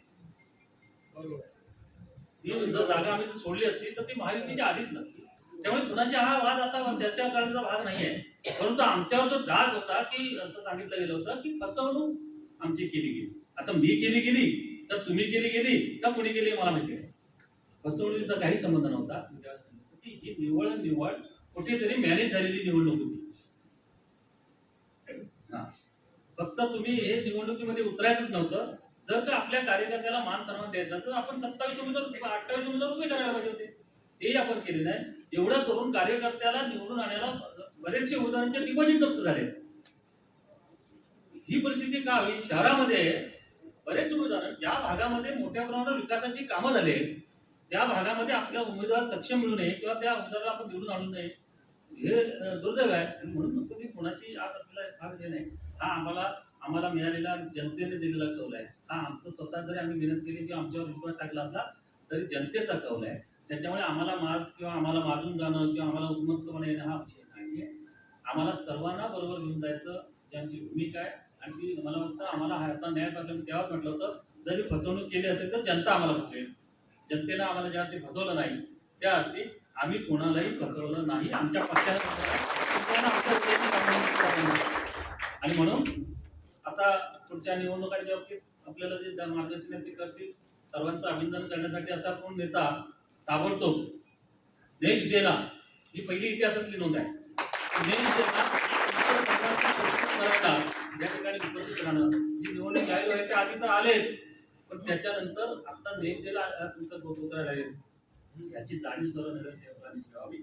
Speaker 4: ती जर जागा आम्ही सोडली असती तर ती महायुतीची आलीच नसती. त्यामुळे कुणाशी हा वाद आता चर्चा करण्याचा भाग नाहीये. परंतु आमच्यावर जो डाग होता की असं सांगितलं गेलं होतं की फसवणूक आमची केली गेली. आता मी केली गेली तर तुम्ही केली गेली का कुणी केली मला माहिती नाही. फसवणुकीचा काही संबंध नव्हता. की ही निवड कुठेतरी मॅनेज झालेली निवडणूक होती. फक्त तुम्ही हे निवडणुकीमध्ये उतरायचंच नव्हतं. जर का आपल्या कार्यकर्त्याला मान सन्मान द्यायचा तर आपण 27 उमेदवार 28 उमेदवार उभे करायला पाहिजे होते. ते आपण केले नाही. एवढं करून कार्यकर्त्याला निवडून आणायला बरेचसे उमेदवारांचे डिपॉझिट जप्त झाले. ही परिस्थिती का हवी? शहरामध्ये बरेच उमेदवार ज्या भागामध्ये मोठ्या प्रमाणावर विकासाची कामं झाले त्या भागामध्ये आपल्या उमेदवार सक्षम मिळू नये किंवा त्या उमेदवाराला आपण निवडून आणू नये हे दुर्दैव आहे. म्हणून तुम्ही कोणाची आज आपल्याला भाग दे नाही. हा आम्हाला मिळालेला जनतेने दिलेला कौल आहे. हा आमचं स्वतः जरी आम्ही मेहनत केली किंवा आमच्यावर विश्वास टाकला असला तरी जनतेचा कौल आहे. त्याच्यामुळे आम्हाला किंवा आम्हाला माजून जाणं किंवा आम्हाला उन्मत्तपणे येणं हा विषय नाहीये. आम्हाला सर्वांना बरोबर घेऊन जायचं त्यांची भूमिका आहे आणि ती मला वाटतं आम्हाला ह्याचा न्याय पाहिजे. मी तेव्हाच म्हटलं होतं जरी फसवणूक केली असेल तर जनता आम्हाला फसवेल. जनतेनं आम्हाला जेव्हा ते फसवलं नाही त्या अर्थी आम्ही कोणालाही फसवलं नाही. आमच्या पक्षाला आणि म्हणून आता पुढच्या निवडणुकांच्या बाबतीत आपल्याला जे मार्गदर्शन ते करतील सर्वांचं अभिनंदन करण्यासाठी असा कोण नेता ताबडतोब नेक्स्ट डेला ही पहिली इतिहासातली नोंद आहे. नेक्स्ट डेला या ठिकाणी उपस्थित राहणं. जी निवडणूक जाहीर व्हायच्या आधी तर आलेच पण त्याच्यानंतर आता नेक्स्ट डेला तुमचं उतरायला लागेल याची जाणीव सर्व नगरसेवकांनी ठेवावी.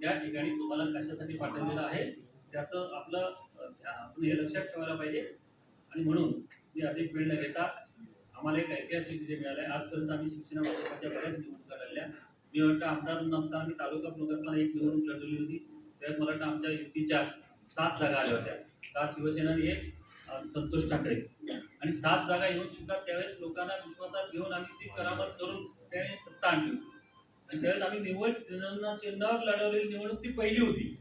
Speaker 4: त्या ठिकाणी तुम्हाला कशासाठी पाठवलेलं आहे त्याचं आपलं आपण हे लक्षात ठेवायला पाहिजे. आणि म्हणून मी अधिक वेळ न घेता आम्हाला एक ऐतिहासिक जे मिळालं आहे. आजपर्यंत आम्ही शिक्षणाच्या बऱ्याच निवडणुका लढल्या. मी वाटतं आमदार नसताना मी तालुका प्रमुख असताना एक निवडणूक लढवली होती. त्यात मला वाटतं आमच्या युतीच्या 7 जागा आल्या होत्या. 6 शिवसेना आणि 1 संतोष ठाकरे आणि 7 जागा येऊन सुद्धा त्यावेळेस लोकांना विश्वासात घेऊन आम्ही ती करामत करून त्यावेळेस सत्ता आणली आणि त्यावेळेस आम्ही निवड चिन्हावर लढवलेली निवडणूक ती पहिली होती.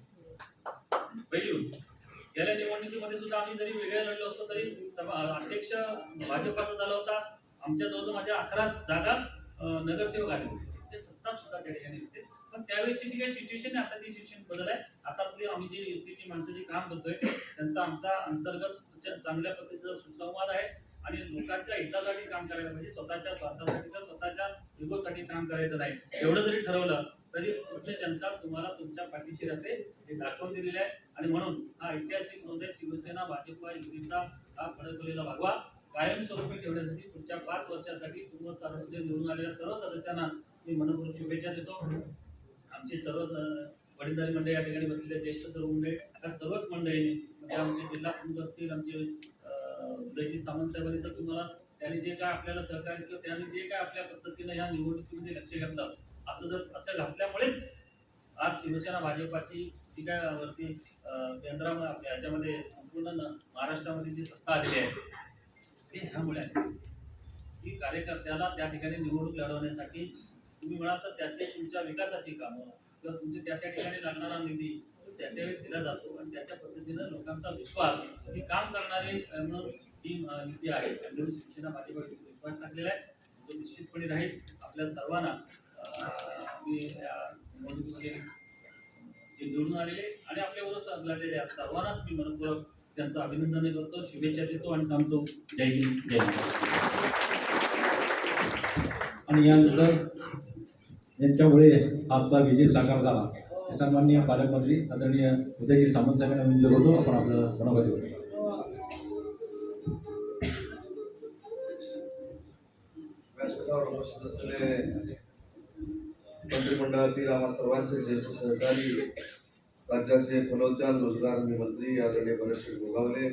Speaker 4: गेल्या निवडणुकीमध्ये सुद्धा आम्ही जरी वेगळ्या लढलो असतो तरी अध्यक्ष भाजपाचा झाला होता. आमच्या जवळ माझ्या 11 जागा नगरसेवक आले होते. ते सत्ता सुद्धा त्या ठिकाणी होते. पण त्यावेळेची जी काही सिच्युएशन आहे आताची सिच्युएशन बदल आहे. आतातली आम्ही जी युतीची माणसं जी काम करतोय त्यांचा आमचा अंतर्गत चांगल्या पद्धतीचा सुसंवाद आहे आणि लोकांच्या हितासाठी काम करायला पाहिजे. स्वतःच्या स्वार्थासाठी किंवा स्वतःच्या इगोसाठी काम करायचं नाही. एवढं जरी ठरवलं तरी पूर्ण जनता तुम्हाला तुमच्या पाठीशी राहते हे दाखवून दिलेले आहे. आणि म्हणून हा ऐतिहासिक नोंद आहे. शिवसेना भाजपा युतीचा हा फडकवलेला भगवा कायमस्वरूपी ठेवण्यासाठी पुढच्या 5 वर्षासाठी तुम्हाला सर्व निवडून आलेल्या सर्व सदस्यांना मी मनपूर्वक शुभेच्छा देतो. आमची सर्व वडीलधारी मंडळी या ठिकाणी बसलेले ज्येष्ठ सर्व मंडळी या सर्वच मंडळींनी म्हणजे आमचे जिल्हा प्रमुख असतील आमचे उदयजी सामंत साहेबांनी तर तुम्हाला त्यांनी जे काय आपल्याला सहकार्य किंवा त्यांनी जे काय आपल्या पद्धतीनं या निवडणुकीमध्ये लक्ष घातलं असं घातल्यामुळेच आज शिवसेना भाजपाची जी काय वरती केंद्रामध्ये आपल्या ह्याच्यामध्ये संपूर्ण महाराष्ट्रामध्ये जी सत्ता आलेली आहे ती ह्यामुळे आहे की कार्यकर्त्याला त्या ठिकाणी निवडणूक लढवण्यासाठी तुम्ही म्हणाल तर त्याचे तुमच्या विकासाची कामं किंवा तुमचे त्या ठिकाणी लागणारा निधी त्याच्या वेळी दिला जातो आणि त्याच्या पद्धतीनं लोकांचा विश्वास ही काम करणारे म्हणून ही युती आहे. आणि शिवसेना पाठीमागे विश्वास टाकलेला आहे, तो निश्चितपणे राहील. आपल्या सर्वांना मी या निवडणुकीमध्ये जे निवडून आलेले आणि आपल्याबरोबर लढलेल्या सर्वांनाच मी मनपूर्वक त्यांचं अभिनंदन करतो, शुभेच्छा देतो आणि थांबतो. जय हिंद, जय महाराष्ट्र.
Speaker 1: आणि यानंतर यांच्यामुळे आजचा विजय साकार झाला. सन्माननीय पालकमंत्री आदरणीय उदयजी सामंत साहेबांना विनंती करतो, आपण आपलं मनोगत करू.
Speaker 5: व्यासपीठावर उपस्थित असलेले मंत्रिमंडळातील आम्हा सर्वांचे ज्येष्ठ सहकारी, राज्याचे फलोद्यान रोजगार मंत्री आदरणीय बरेचसे गोगावले,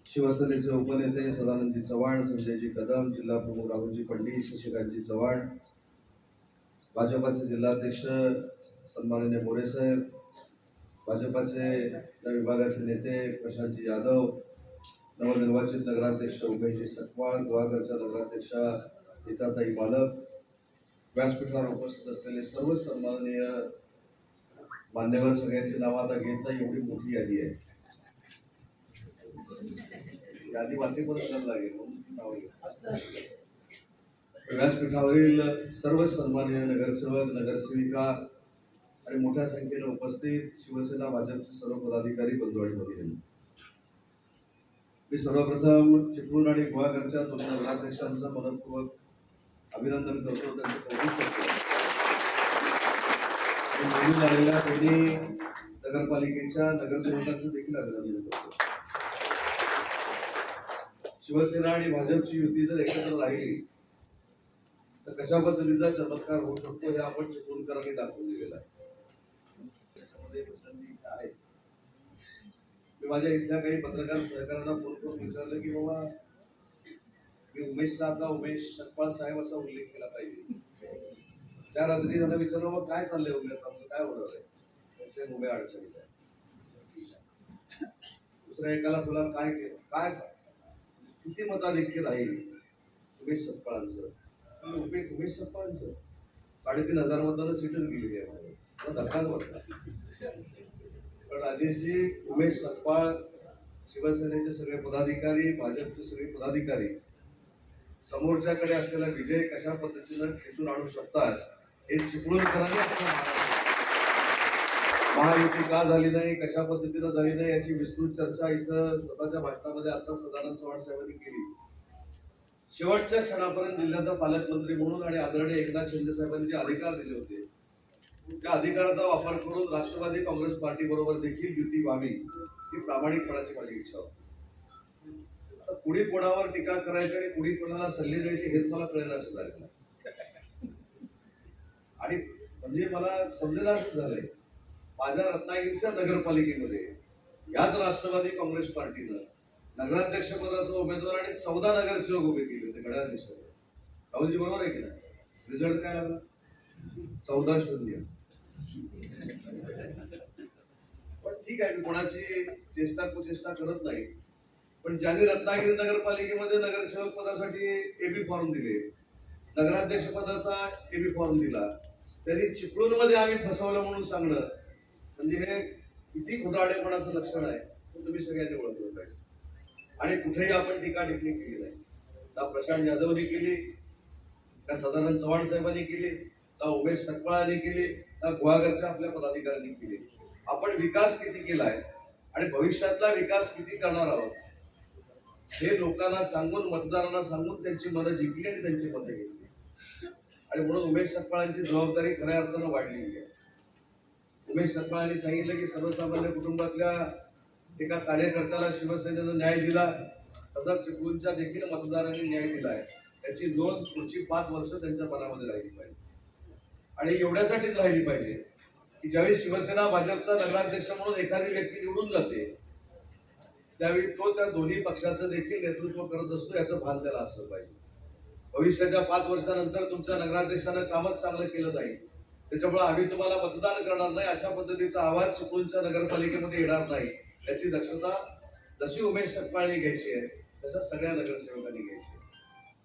Speaker 5: शिवसेनेचे उपनेते सदानंदजी चव्हाण, संजयजी कदम, जिल्हा प्रमुख राहुलजी पंडित, शशिकांतजी चव्हाण, भाजपाचे जिल्हाध्यक्ष सन्माननीय मोरे साहेब, भाजपाचे या विभागाचे नेते प्रशांतजी यादव, नवनिर्वाचित नगराध्यक्ष उमेशजी सकवाळ, गुहागरच्या नगराध्यक्षा गीताताई मालक, व्यासपीठावर उपस्थित असलेले सर्व सन्माननीय मान्यवर, सगळ्यांची नावं आता घेत नाही, एवढी मोठी यादी आहे. यादी वाचेपर्यंत करायला लागेल म्हणून नावं घेत. व्यासपीठावरील सर्व सन्माननीय नगरसेवक, नगरसेविका आणि मोठ्या संख्येने उपस्थित शिवसेना भाजपचे सर्व पदाधिकारी, बंधू आणि भगिनी, मी सर्वप्रथम चिपळूण आणि गुहागरच्या दोन्ही नगराध्यक्षांचं मनपूर्वक अभिनंदन करतो, त्यांचे कौतुक करतो. निवडून आलेल्या दोन्ही नगरपालिकेच्या नगरसेवकांचं देखील अभिनंदन करतो. शिवसेना आणि भाजपची युती जर एकत्र राहिली तर कशा पद्धतीचा चमत्कार होऊ शकतो हे आपण चिपळूणकरांनी दाखवून दिलेलं आहे. त्याच्यामध्ये पसंती आहे. मी माझ्या इथल्या काही पत्रकार सहकाऱ्यांना फोन करून विचारलं की बाबा मी उमेश सकपाळ साहेब असा उल्लेख केला पाहिजे. त्या रात्री त्यांना विचारलं मग काय चाललंय उमेश, आमचं काय होणार आहे, असे उभे अडचणीत आहे. दुसऱ्या एकाला तुला काय काय किती मताधिक्य राहील उमेश सकपाळांचं, उमेश सकपाळांचं 3,500 मतांना सीटच गेलेली आहे. मला धक्काच बसला. पण राजेशजी, उमेश सकपाळ, शिवसेनेचे सगळे पदाधिकारी, भाजपचे सगळे पदाधिकारी समोरच्याकडे असलेला विजय कशा पद्धतीनं खेचून आणू शकतात हे चिपळूणकरांनी महायुती का झाली नाही, कशा पद्धतीनं झाली नाही याची विस्तृत चर्चा इथं स्वतःच्या भाषणामध्ये आता सदानंद चव्हाण साहेबांनी केली. शेवटच्या क्षणापर्यंत जिल्ह्याचा पालकमंत्री म्हणून आणि आदरणीय एकनाथ शिंदे साहेबांनी जे अधिकार दिले होते त्या अधिकाराचा वापर करून राष्ट्रवादी काँग्रेस पार्टी बरोबर देखील युती व्हावी ही प्रामाणिकपणाची माझी इच्छा होती. आता कुणी कोणावर टीका करायची आणि कुणी कोणाला सल्ले द्यायचे हेच मला कळेल असं झालं. आणि म्हणजे मला समजेल असंच झालंय, माझ्या रत्नागिरीच्या नगरपालिकेमध्ये याच राष्ट्रवादी काँग्रेस पार्टीनं नगराध्यक्ष पदाचा उमेदवार आणि 14 नगरसेवक उभे केले होते घड्याळ दिवसावर. राहुलजी बरोबर आहे की नाही? रिझल्ट काय लागला? 14-0. पण ठीक आहे, मी कोणाची चेष्टा कुचेष्टा करत नाही. पण ज्यांनी रत्नागिरी नगरपालिकेमध्ये नगरसेवक पदासाठी एबी फॉर्म दिले, नगराध्यक्ष पदाचा एबी फॉर्म दिला, त्यांनी चिपळूणमध्ये आम्ही फसवलं म्हणून सांगणं म्हणजे हे किती खोटारडेपणाचं लक्षण आहे हे तुम्ही सगळ्यांनी ओळखलं पाहिजे. आणि कुठेही आपण टीका टिप्पणी केली नाही. ना प्रशांत यादवनी केली, ना सदानंद चव्हाण साहेबांनी केली, ना उमेश सकपाळांनी केली, ना गुहागरच्या आपल्या पदाधिकाऱ्यांनी केली. आपण विकास किती केलाय आणि भविष्यातला विकास किती करणार आहोत हे लोकांना सांगून, मतदारांना सांगून त्यांची मनं जिंकली आणि त्यांची मतं घेतली. आणि म्हणून उमेश सकपाळांची जबाबदारी खऱ्या अर्थानं वाढलेली आहे. उमेश सकपाळांनी सांगितलं की सर्वसामान्य कुटुंबातल्या एका कार्यकर्त्याला शिवसेनेनं न्याय दिला, तसाच चिपळूणच्या देखील मतदारांनी न्याय दिलाय. त्याची नोंद पुढची 5 वर्ष त्यांच्या मनामध्ये राहिली पाहिजे. आणि एवढ्यासाठीच राहिली पाहिजे की ज्यावेळी शिवसेना भाजपचा नगराध्यक्ष म्हणून एखादी व्यक्ती निवडून जाते त्यावेळी तो त्या दोन्ही पक्षाचं देखील नेतृत्व करत असतो याचं भान त्याला असलं पाहिजे. भविष्याच्या 5 वर्षानंतर तुमच्या नगराध्यक्षानं कामच चांगलं केलं नाही, त्याच्यामुळे आम्ही तुम्हाला मतदान करणार नाही अशा पद्धतीचा आवाज चिपळूणच्या नगरपालिकेमध्ये येणार नाही याची दक्षता जशी उमेश सकपाळने घ्यायची आहे तसं सगळ्या नगरसेवकांनी घ्यायची.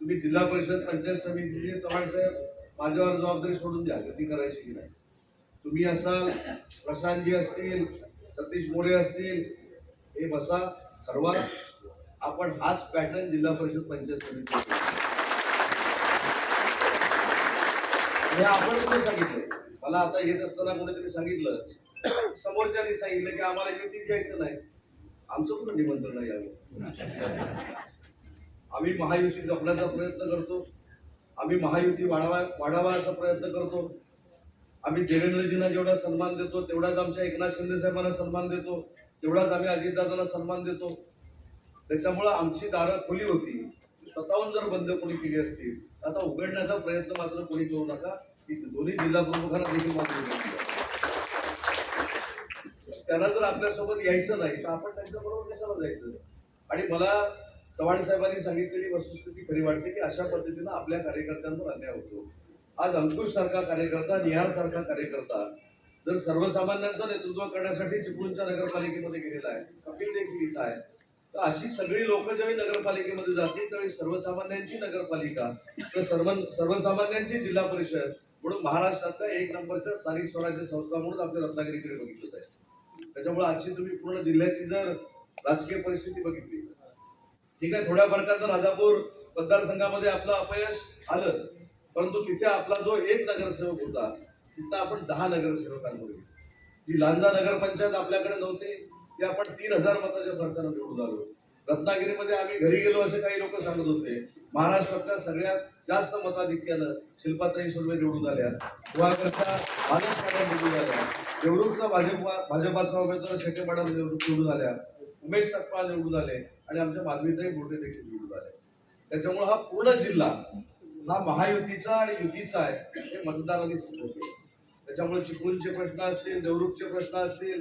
Speaker 5: तुम्ही जिल्हा परिषद पंचायत समितीचे चव्हाण साहेब माझ्यावर जबाबदारी सोडून द्या, ती करायची की नाही. तुम्ही असाल, प्रशांतजी असतील, सतीश मोरे असतील, हे बसा, ठरवा. आपण हाच पॅटर्न जिल्हा परिषद पंचायत समिती हे आपण कोणी सांगितलं. मला आता येत असताना कोणीतरी सांगितलं, समोरच्यानी सांगितलं की आम्हाला युती द्यायचं नाही. आमचं कुठं निमंत्रण नाही यावं. आम्ही महायुती जपण्याचा प्रयत्न करतो, आम्ही महायुती वाढावा असा प्रयत्न करतो. आम्ही देवेंद्रजींना जेवढा सन्मान देतो तेवढाच आमच्या एकनाथ शिंदे साहेबांना सन्मान देतो, तेवढाच आम्ही अजितदादांना सन्मान देतो. त्याच्यामुळं आमची दारं खुली होती. स्वतःहून जर बंद कोणी केली असतील तर आता उघडण्याचा प्रयत्न मात्र कोणी करू नका. की दोन्ही जिल्हा प्रमुखांना देखील मात्र त्यांना जर आपल्यासोबत यायचं नाही तर आपण त्यांच्याबरोबर कशाला जायचं. आणि मला चव्हाण साहेबांनी सांगितलेली वस्तुस्थिती खरी वाटते की अशा पद्धतीनं आपल्या कार्यकर्त्यांवर अन्याय होतो. आज अंकुश सारखा कार्यकर्ता, निहार सारखा कार्यकर्ता जर सर्वसामान्यांचं नेतृत्व करण्यासाठी चिपळूणच्या नगरपालिकेमध्ये गेलेला आहे, कपिल देखील इथं आहे, तर अशी सगळी लोक ज्यावेळी नगरपालिकेमध्ये जातील त्यावेळी सर्वसामान्यांची नगरपालिका किंवा सर्वसामान्यांची जिल्हा परिषद म्हणून महाराष्ट्रातल्या 1 नंबरच्या स्थानिक स्वराज्य संस्था म्हणून आपल्या रत्नागिरीकडे बघितलं जाईल. त्याच्यामुळे आजची तुम्ही पूर्ण जिल्ह्याची जर राजकीय परिस्थिती बघितली, ठीक आहे, थोड्या फरकानं राजापूर मतदारसंघामध्ये आपलं अपयश आलं, परंतु तिथे आपला जो 1 नगरसेवक होता तिथं आपण 10 नगरसेवकांमध्ये, जी लांजा नगरपंचायत आपल्याकडे नव्हती ते आपण 3000 मताच्या फरकानं निवडून आलो. रत्नागिरीमध्ये आम्ही घरी गेलो असे काही लोक सांगत होते. महाराष्ट्रातल्या सगळ्यात जास्त मताधिक्यानं शिल्पाताई सुर्वे निवडून आल्या, गुहागरच्या आनंद मॅडम निवडून आल्या, देवरूखचा भाजपाचा उमेदवार शेटे मॅडम निवडून आल्या, उमेश सकपाळ निवडून आले आणि आमच्या माधवीताई बोटे देखील निवडून आले. त्याच्यामुळे हा पूर्ण जिल्हा हा महायुतीचा आणि युतीचा आहे हे मतदारांनी समजले. त्याच्यामुळे चिपळूणचे प्रश्न असतील, देवरूखचे प्रश्न असतील,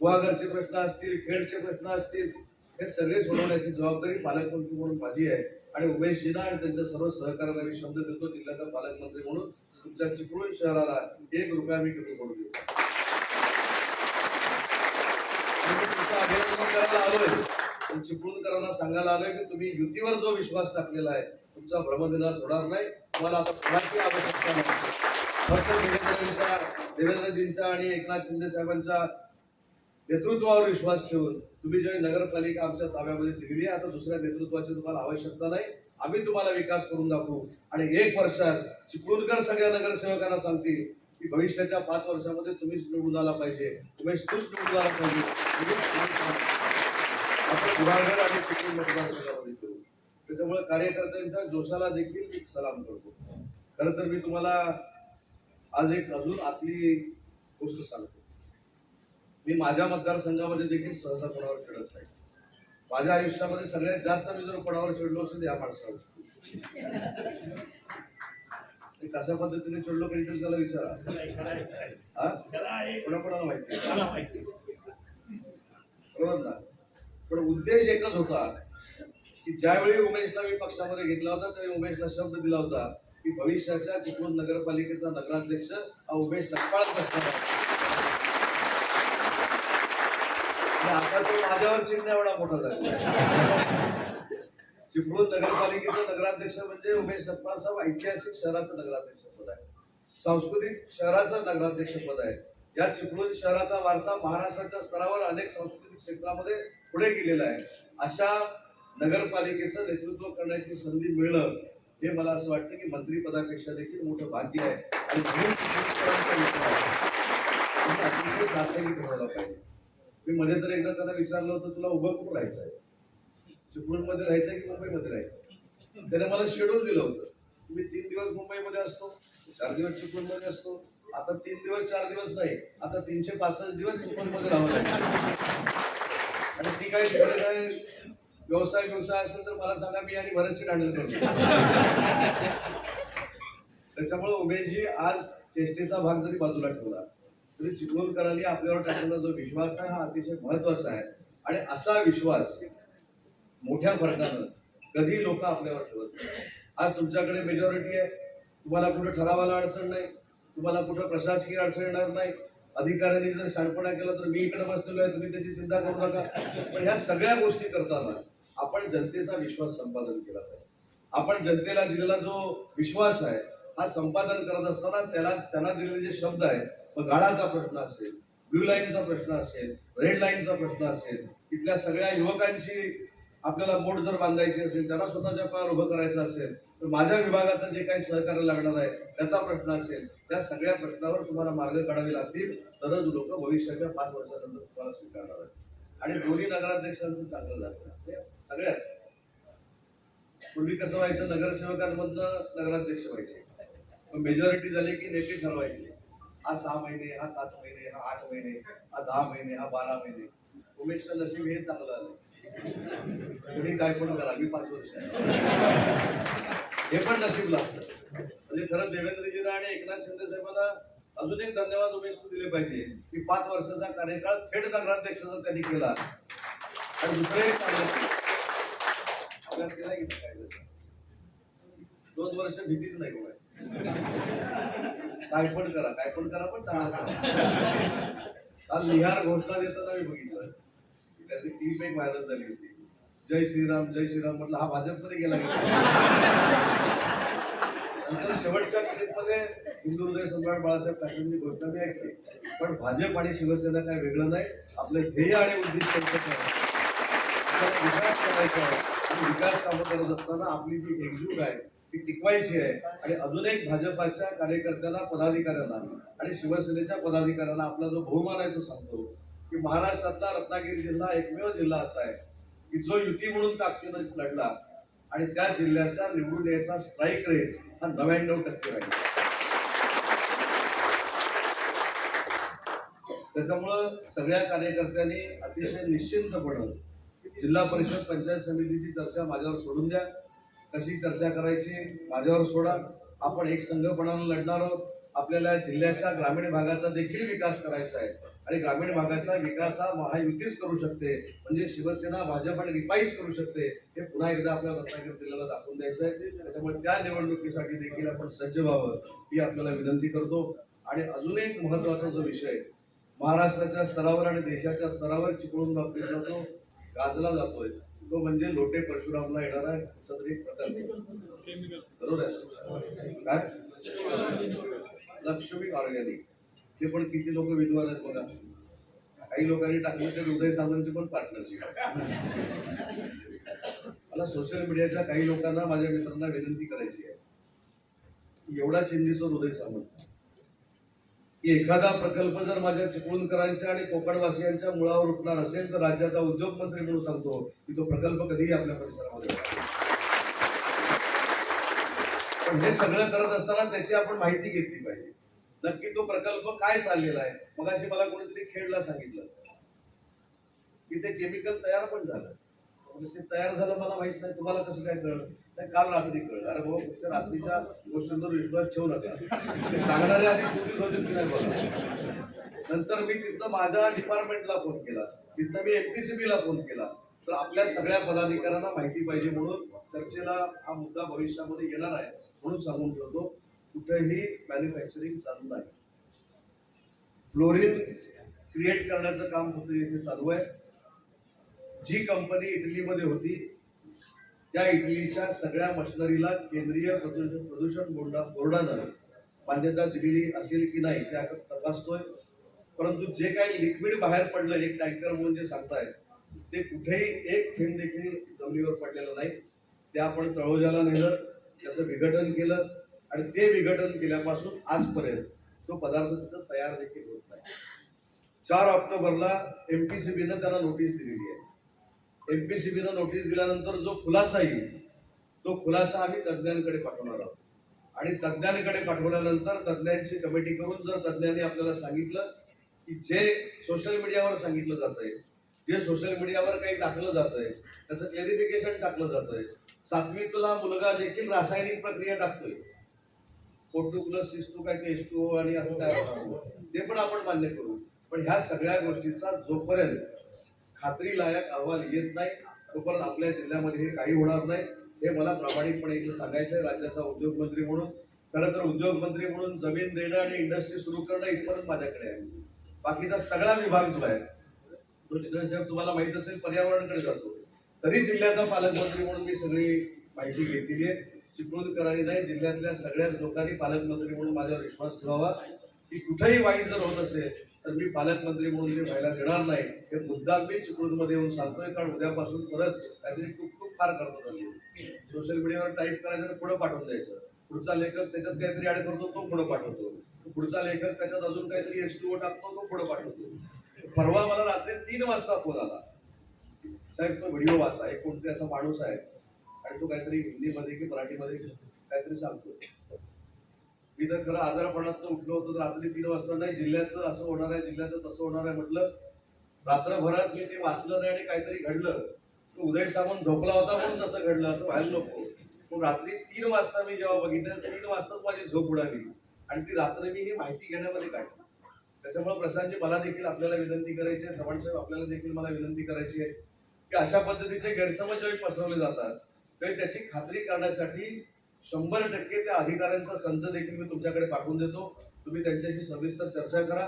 Speaker 5: गुहागरचे प्रश्न असतील, खेडचे प्रश्न असतील, हे सगळे सोडवण्याची जबाबदारी पालकमंत्री म्हणून माझी आहे. आणि उमेशजींना आणि त्यांच्या सर्व सहकार्याला मी शब्द देतो, जिल्ह्याचा पालकमंत्री म्हणून तुमच्या चिपळूण शहराला 1 रुपया मी कमी पडू देऊ. तुमचं अभिनंदन करायला आलोय, चिपळूणकरांना सांगायला आलोय की तुम्ही युतीवर जो विश्वास टाकलेला आहे तुमचा भ्रमदिनास होणार नाही. तुम्हाला आता कोणाची आवश्यकता नाही. फक्त देवेंद्रजींच्या आणि एकनाथ शिंदे साहेबांच्या नेतृत्वावर विश्वास ठेवून तुम्ही जे नगरपालिका आमच्या ताब्यामध्ये दिलेली आहे, आता दुसऱ्या नेतृत्वाची तुम्हाला आवश्यकता नाही. आम्ही तुम्हाला विकास करून दाखवू आणि 1 वर्षात चिपळूणकर सगळ्या नगरसेवकांना सांगतील की भविष्याच्या 5 वर्षामध्ये तुम्हीच निवडून आला पाहिजे, उमेश तूच निवडून आला पाहिजे. आपण गुहागर आणि चिपळूण मतदारसंघामध्ये करू. त्याच्यामुळे कार्यकर्त्यांच्या जोशाला देखील एक सलाम करतो. खरं तर मी तुम्हाला आज एक अजून आतली गोष्ट सांगतो. मी माझ्या मतदारसंघामध्ये देखील सहसा कोणावर चिडत नाही. माझ्या आयुष्यामध्ये सगळ्यात जास्त मी जर कोणावर चिडलो असेल या माणसावर. कशा पद्धतीने चिडलो काही त्याला विचारा. कोणाकोणाला माहिती बरोबर ना. पण उद्देश एकच होता की ज्यावेळी उमेशला मी पक्षामध्ये घेतला होता त्यावेळी उमेशला शब्द दिला होता की भविष्याच्या चिपळूण नगरपालिकेचा नगराध्यक्ष हा उमेश सकपाळच असणार आहे. आता तो माझ्यावर चिन्ह एवढा मोठा झाला. चिपळूण नगरपालिकेचं नगराध्यक्ष म्हणजे उमेश सकपाळ साहेब ऐतिहासिक शहराचं नगराध्यक्ष पद आहे, सांस्कृतिक शहराचं नगराध्यक्ष पद आहे. या चिपळूण शहराचा वारसा महाराष्ट्राच्या स्तरावर अनेक सांस्कृतिक क्षेत्रामध्ये पुढे गेलेला आहे. अशा नगरपालिकेचं नेतृत्व करण्याची संधी मिळणं हे मला असं वाटतं की मंत्रिपदापेक्षा देखील मोठं भाग्य आहे. आणि अतिशय सार्थकी ठेवायला पाहिजे. मी मध्ये तर एकदा त्यांना विचारलं होतं तुला उभं कुठं राहायचं आहे, चिपळूणमध्ये राहायचं आहे की मुंबईमध्ये राहायचं. त्याने मला शेड्यूल दिलं होतं. मी 3 दिवस मुंबईमध्ये असतो, 4 दिवस चिपळूणमध्ये असतो. आता 3 दिवस 4 दिवस नाही, आता 365 दिवस चिपळूणमध्ये राहावं लागेल. आणि ती काय तिकडे काय व्यवसाय असेल तर मला सांगा, मी आणि भरतशी हँडल करतो. त्याच्यामुळे उमेशजी आज चेष्टेचा भाग जरी बाजूला ठेवला तरी चिपळूणकरांनी आपल्यावर टाकलेला जो विश्वास आहे हा अतिशय महत्वाचा आहे. आणि असा विश्वास मोठ्या फरकानं कधी लोक आपल्यावर ठेवत नाही. आज तुमच्याकडे मेजॉरिटी आहे, तुम्हाला कुठं ठरावाला अडचण नाही, तुम्हाला कुठं प्रशासकीय अडचण येणार नाही. अधिकाऱ्यांनी जर शाणपणा केला तर मी इकडे बसलेलो आहे, तुम्ही त्याची चिंता करू नका. पण ह्या सगळ्या गोष्टी करताना आपण जनतेचा विश्वास संपादन केला पाहिजे. आपण जनतेला दिलेला जो विश्वास आहे हा संपादन करत असताना त्यांना दिलेले जे शब्द आहेत मग गाळाचा प्रश्न असेल, ब्ल्यू लाईनचा प्रश्न असेल, रेड लाईनचा प्रश्न असेल, इथल्या सगळ्या युवकांची आपल्याला बोट जर बांधायची असेल, त्यांना स्वतःच्या पायावर उभं करायचं असेल, तर माझ्या विभागाचं जे काही सहकार्य लागणार आहे त्याचा प्रश्न असेल, त्या सगळ्या प्रश्नावर तुम्हाला मार्ग काढावे लागतील, तरच लोक भविष्याच्या 5 वर्षानंतर तुम्हाला स्वीकारणार आहेत. आणि दोन्ही नगराध्यक्षांचं चांगलं झालं सगळ्याच. पूर्वी कसं व्हायचं, नगरसेवकांमधनं नगराध्यक्ष व्हायचे, पण मेजॉरिटी झाली की नेते ठरवायचे, हा 6 महिने, हा 7 महिने, हा 8 महिने, हा 10 महिने, हा 12 महिने. उमेशचं नशीब हे चांगलं आलं, तुम्ही काय पण करा, मी 5 वर्ष हे पण नशीब लागतं. म्हणजे खरं देवेंद्रजींना आणि एकनाथ शिंदे साहेबांना अजून एक धन्यवाद उमेश दिले पाहिजे की 5 वर्षाचा कार्यकाळ थेट नगराध्यक्षाचा त्यांनी केला. आणि दुसरं एक अभ्यास केला की काय 2 वर्ष भीतीच नाही कोणाची, काय पण करा पण चांगलं करा. काल निहार घोषणा देताना मी बघितलं त्याची टीम एक व्हायरल झाली होती, जय श्रीराम जय श्रीराम म्हटलं, हा भाजपमध्ये गेला. नंतर शेवटच्या क्लिपमध्ये हिंदू हृदय सम्राट बाळासाहेब ठाकरेंची घोषणा मी ऐकली, पण भाजप आणि शिवसेना काय वेगळं नाही, आपले ध्येय आणि उद्दिष्ट विकास करायचा आहे. आणि विकास कामं करत असताना आपली जी एकजूट आहे ती टिकवायची आहे. आणि अजून एक भाजपाच्या कार्यकर्त्यांना, पदाधिकाऱ्यांना आणि शिवसेनेच्या पदाधिकाऱ्यांना आपला जो बहुमान आहे तो सांगतो की महाराष्ट्रातला रत्नागिरी जिल्हा एकमेव जिल्हा असा आहे की जो युती म्हणून ताकदीनं लढला आणि त्या जिल्ह्याचा निवडून यायचा स्ट्राईक रेट हा 99% राहील. त्याच्यामुळं सगळ्या कार्यकर्त्यांनी अतिशय निश्चिंतपणे जिल्हा परिषद पंचायत समितीची चर्चा माझ्यावर सोडून द्या, कशी चर्चा करायची माझ्यावर सोडा. आपण एक संघपणानं लढणार आहोत. आपल्याला जिल्ह्याच्या ग्रामीण भागाचा देखील विकास करायचा आहे आणि ग्रामीण भागाचा विकास हा महायुतीच करू शकते, म्हणजे शिवसेना भाजप आणि रिपाईच करू शकते. हे पुन्हा एकदा आपल्या रत्नागिरी जिल्ह्याला दाखवून द्यायचं आहे. त्याच्यामुळे त्या निवडणुकीसाठी देखील आपण सज्ज व्हावं ही आपल्याला विनंती करतो. आणि अजून एक महत्वाचा जो विषय महाराष्ट्राच्या स्तरावर आणि देशाच्या स्तरावर चिपळूण बाबतीतला तो गाजला जातोय तो म्हणजे लोटे परशुरामला येणारा कुठलातरी प्रकल्प. बरोबर आहे काय, लक्ष्मी ऑर्गॅनिक. ते पण किती लोक विद्वान आहेत बघा. काही लोकांनी टाकलं तर उदय सामंतची पण पार्टनरशिप. मला सोशल मीडियाच्या काही लोकांना, माझ्या मित्रांना विनंती करायची आहे की एवढा चिंधीचोर उदय सामंत की एखादा प्रकल्प जर माझ्या चिपळूणकरांच्या आणि कोकणवासियांच्या मुळावर उठणार असेल तर राज्याचा उद्योग मंत्री म्हणून सांगतो की तो प्रकल्प कधीही आपल्या परिसरामध्ये होणार. पण हे सगळं करत असताना त्याची आपण माहिती घेतली पाहिजे, नक्की तो प्रकल्प काय चाललेला आहे. मगाशी मला कोणीतरी खेडला सांगितलं की ते केमिकल तयार पण झालं. ते तयार झालं मला माहित नाही, तुम्हाला कसं काय कळलं? नाही, काल रात्री कळलं. अरे बाबा, फक्त रात्रीच्या गोष्टींवर विश्वास ठेवू नका, ते सांगणारे आधी शोधित होते की नाही बघा. नंतर मी तिथं माझ्या डिपार्टमेंटला फोन केला, तिथं मी MPCB ला फोन केला. तर आपल्या सगळ्या पदाधिकाऱ्यांना माहिती पाहिजे म्हणून चर्चेला हा मुद्दा भविष्यामध्ये येणार आहे म्हणून सांगून ठेवतो. कुठेही मॅन्युफॅक्चरिंग चालू नाही. फ्लोरिन क्रिएट करण्याचं काम कुठे इथे चालू आहे. जी कंपनी इटलीमध्ये होती त्या इटलीच्या सगळ्या मशिनरीला केंद्रीय प्रदूषण बोर्डानं मान्यता दिलेली असेल की नाही त्या तपासतोय. परंतु जे काही लिक्विड बाहेर पडलं एक टँकर म्हणून जे सांगतायत ते कुठेही एक थेंब देखील जमिनीवर पडलेलं नाही. ते आपण तळोजाला नेलं, त्याचं विघटन केलं आणि ते विघटन केल्यापासून आजपर्यंत तो पदार्थ तिथं तयार देखील होत नाही. 4 ऑक्टोबरला MPCBनं त्यांना नोटीस दिलेली आहे. MPCBनं नोटीस दिल्यानंतर जो खुलासा येईल तो खुलासा आम्ही तज्ज्ञांकडे पाठवणार आहोत. आणि तज्ज्ञांकडे पाठवल्यानंतर तज्ज्ञांची कमिटी करून जर तज्ज्ञांनी आपल्याला सांगितलं की जे सोशल मीडियावर सांगितलं जातंय, जे सोशल मीडियावर काही टाकलं जातंय त्याचं क्लेरिफिकेशन टाकलं जातंय. 7वीतला मुलगा देखील रासायनिक प्रक्रिया टाकतोय, O2 + H2 काय ते H2O आणि असं काय ते पण आपण मान्य करू. पण ह्या सगळ्या गोष्टीचा जोपर्यंत खात्रीलायक अहवाल येत नाही तोपर्यंत आपल्या जिल्ह्यामध्ये हे काही होणार नाही. हे मला प्रामाणिकपणे इथं सांगायचं आहे राज्याचा उद्योगमंत्री म्हणून. खरं तर उद्योगमंत्री म्हणून जमीन देणं आणि इंडस्ट्री सुरू करणं इथपर्यंत माझ्याकडे आहे. बाकीचा सगळा विभाग जो आहे तो चितळे साहेब तुम्हाला माहित असेल पर्यावरणाकडे जातो. तरी जिल्ह्याचा पालकमंत्री म्हणून मी सगळी माहिती घेतलेली आहे. चिपळूणकरांनी नाही, जिल्ह्यातल्या सगळ्याच लोकांनी पालकमंत्री म्हणून माझ्यावर विश्वास ठेवावा. की कुठेही वाईट जर होत असेल तर मी पालकमंत्री म्हणून ते व्हायला देणार नाही. हे मुद्दाम मी चिपळूणमध्ये येऊन सांगतोय, कारण उद्यापासून परत काहीतरी खूप फार करतात आली. सोशल मीडियावर टाईप करायचं आणि पुढे पाठवून द्यायचं. पुढचा लेखक त्याच्यात काहीतरी ऍड करतो, तो पुढे पाठवतो. पुढचा लेखक त्याच्यात अजून काहीतरी H2O टाकतो, तो पुढे पाठवतो. परवा मला रात्री 3 वाजता फोन आला, साहेब तो व्हिडिओ वाचा, एक कोणतरी असा माणूस आहे आणि तो काहीतरी हिंदीमध्ये की मराठीमध्ये काहीतरी सांगतो. मी तर खरं आजारपणात उठलो होतो, तर रात्री 3 वाजता नाही जिल्ह्याचं असं होणार आहे, जिल्ह्याचं तसं होणार आहे म्हटलं. रात्रभरात मी ते वाचलं नाही आणि काहीतरी घडलं. तो उदय सामंत झोपला होता म्हणून तसं घडलं, असं व्हायला नको. पण रात्री 3 वाजता मी जेव्हा बघितलं, 3 वाजताच माझी झोप उडाली आणि ती रात्र मी ही माहिती घेण्यामध्ये काढली. त्याच्यामुळे प्रशांतजी मला देखील आपल्याला विनंती करायची आहे, चव्हाणसाहेब आपल्याला देखील मला विनंती करायची आहे की अशा पद्धतीचे गैरसमज जेव्हा पसरवले जातात तेव्हा त्याची खात्री करण्यासाठी 100% त्या अधिकाऱ्यांचा संच देखील मी तुमच्याकडे पाठवून देतो. तुम्ही त्यांच्याशी सविस्तर चर्चा करा.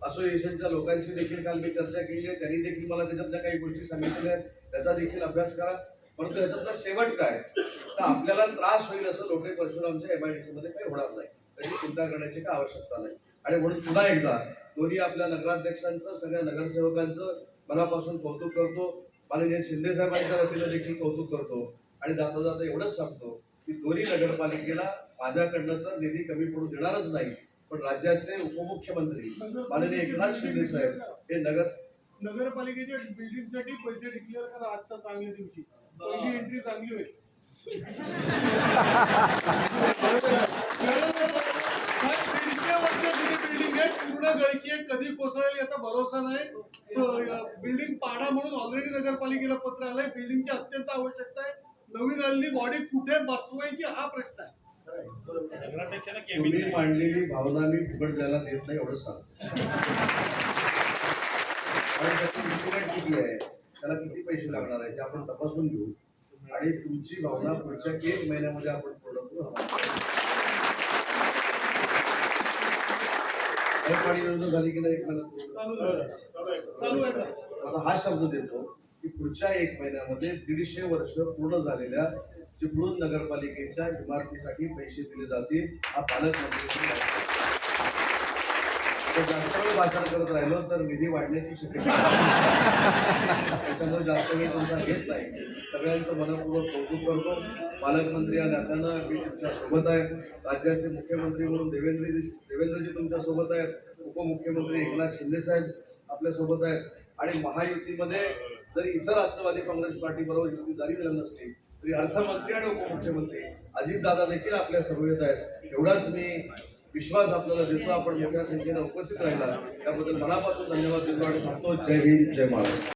Speaker 5: असोसिएशनच्या लोकांशी देखील काल मी चर्चा केली आहे, त्यांनी देखील मला त्याच्यातल्या काही गोष्टी सांगितलेल्या आहेत, त्याचा देखील अभ्यास करा. परंतु याच्यातला शेवट काय, तर आपल्याला त्रास होईल असं लोटे परशुरामच्या MIDC मध्ये काही होणार नाही, त्याची चिंता करण्याची काही आवश्यकता नाही. आणि म्हणून पुन्हा एकदा दोन्ही आपल्या नगराध्यक्षांचं, सगळ्या नगरसेवकांचं मनापासून कौतुक करतो. माननीय शिंदे साहेबांच्या वतीनं देखील कौतुक करतो. आणि जाता जाता एवढंच सांगतो की दोन्ही नगरपालिकेला माझ्याकडनं तर निधी कमी पडू देणारच नाही, पण राज्याचे उपमुख्यमंत्री माननीय एकनाथ शिंदे साहेब हे
Speaker 6: नगरपालिकेच्या बिल्डिंगसाठी पैसे डिक्लेअर करा आजच्या चांगल्या दिवशी. पहिली एंट्री चांगली होईल. बिल्डिंग आहे, पूर्ण गळकी आहे, कधी कोसळेल याचा भरोसा नाही. बिल्डिंग पाडा म्हणून ऑलरेडी नगरपालिकेला पत्र आलंय. बिल्डिंगची अत्यंत आवश्यकता आहे. नवीन आलेली बॉडी कुठे बसवायची हा प्रश्न आहे.
Speaker 5: तुम्ही मांडलेली भावना मी फुकट जायला देत नाही, एवढंच सांगतो. आणि त्याची इस्टिमेट किती आहे, त्याला किती पैसे लागणार आहे ते आपण तपासून घेऊ आणि तुमची भावना पुढच्या 1 महिन्यामध्ये आपण पूर्ण करू. पाणी योजना झाली की नाही 1 महिन्यात
Speaker 6: चालू आहे.
Speaker 5: असा हा शब्द देतो की पुढच्या 1 महिन्यामध्ये 150 वर्ष पूर्ण झालेल्या चिपळूण नगरपालिकेच्या इमारतीसाठी पैसे दिले जातील. हा पालकमंत्र्यांची जास्त वेळ भाषण करत राहिलो तर निधी वाढण्याची शक्यता त्याच्यामुळे जास्त वेळ तुमचा घेत नाही. सगळ्यांचं मनपूर्वक कौतुक करतो. पालकमंत्री या नात्यानं मी तुमच्या सोबत आहे. राज्याचे मुख्यमंत्री म्हणून देवेंद्रजी तुमच्या सोबत आहेत. उपमुख्यमंत्री एकनाथ शिंदे साहेब आपल्या सोबत आहेत. आणि महायुतीमध्ये जरी इतर राष्ट्रवादी काँग्रेस पार्टी बरोबर युती झाली झाली नसली तरी अर्थमंत्री आणि उपमुख्यमंत्री अजितदादा देखील आपल्या समवेत आहेत. एवढाच मी विश्वास आपल्याला देतो. आपण मोठ्या संख्येने उपस्थित राहिला त्याबद्दल मनापासून धन्यवाद देतो आणि थांबतो. जय हिंद, जय महाराष्ट्र.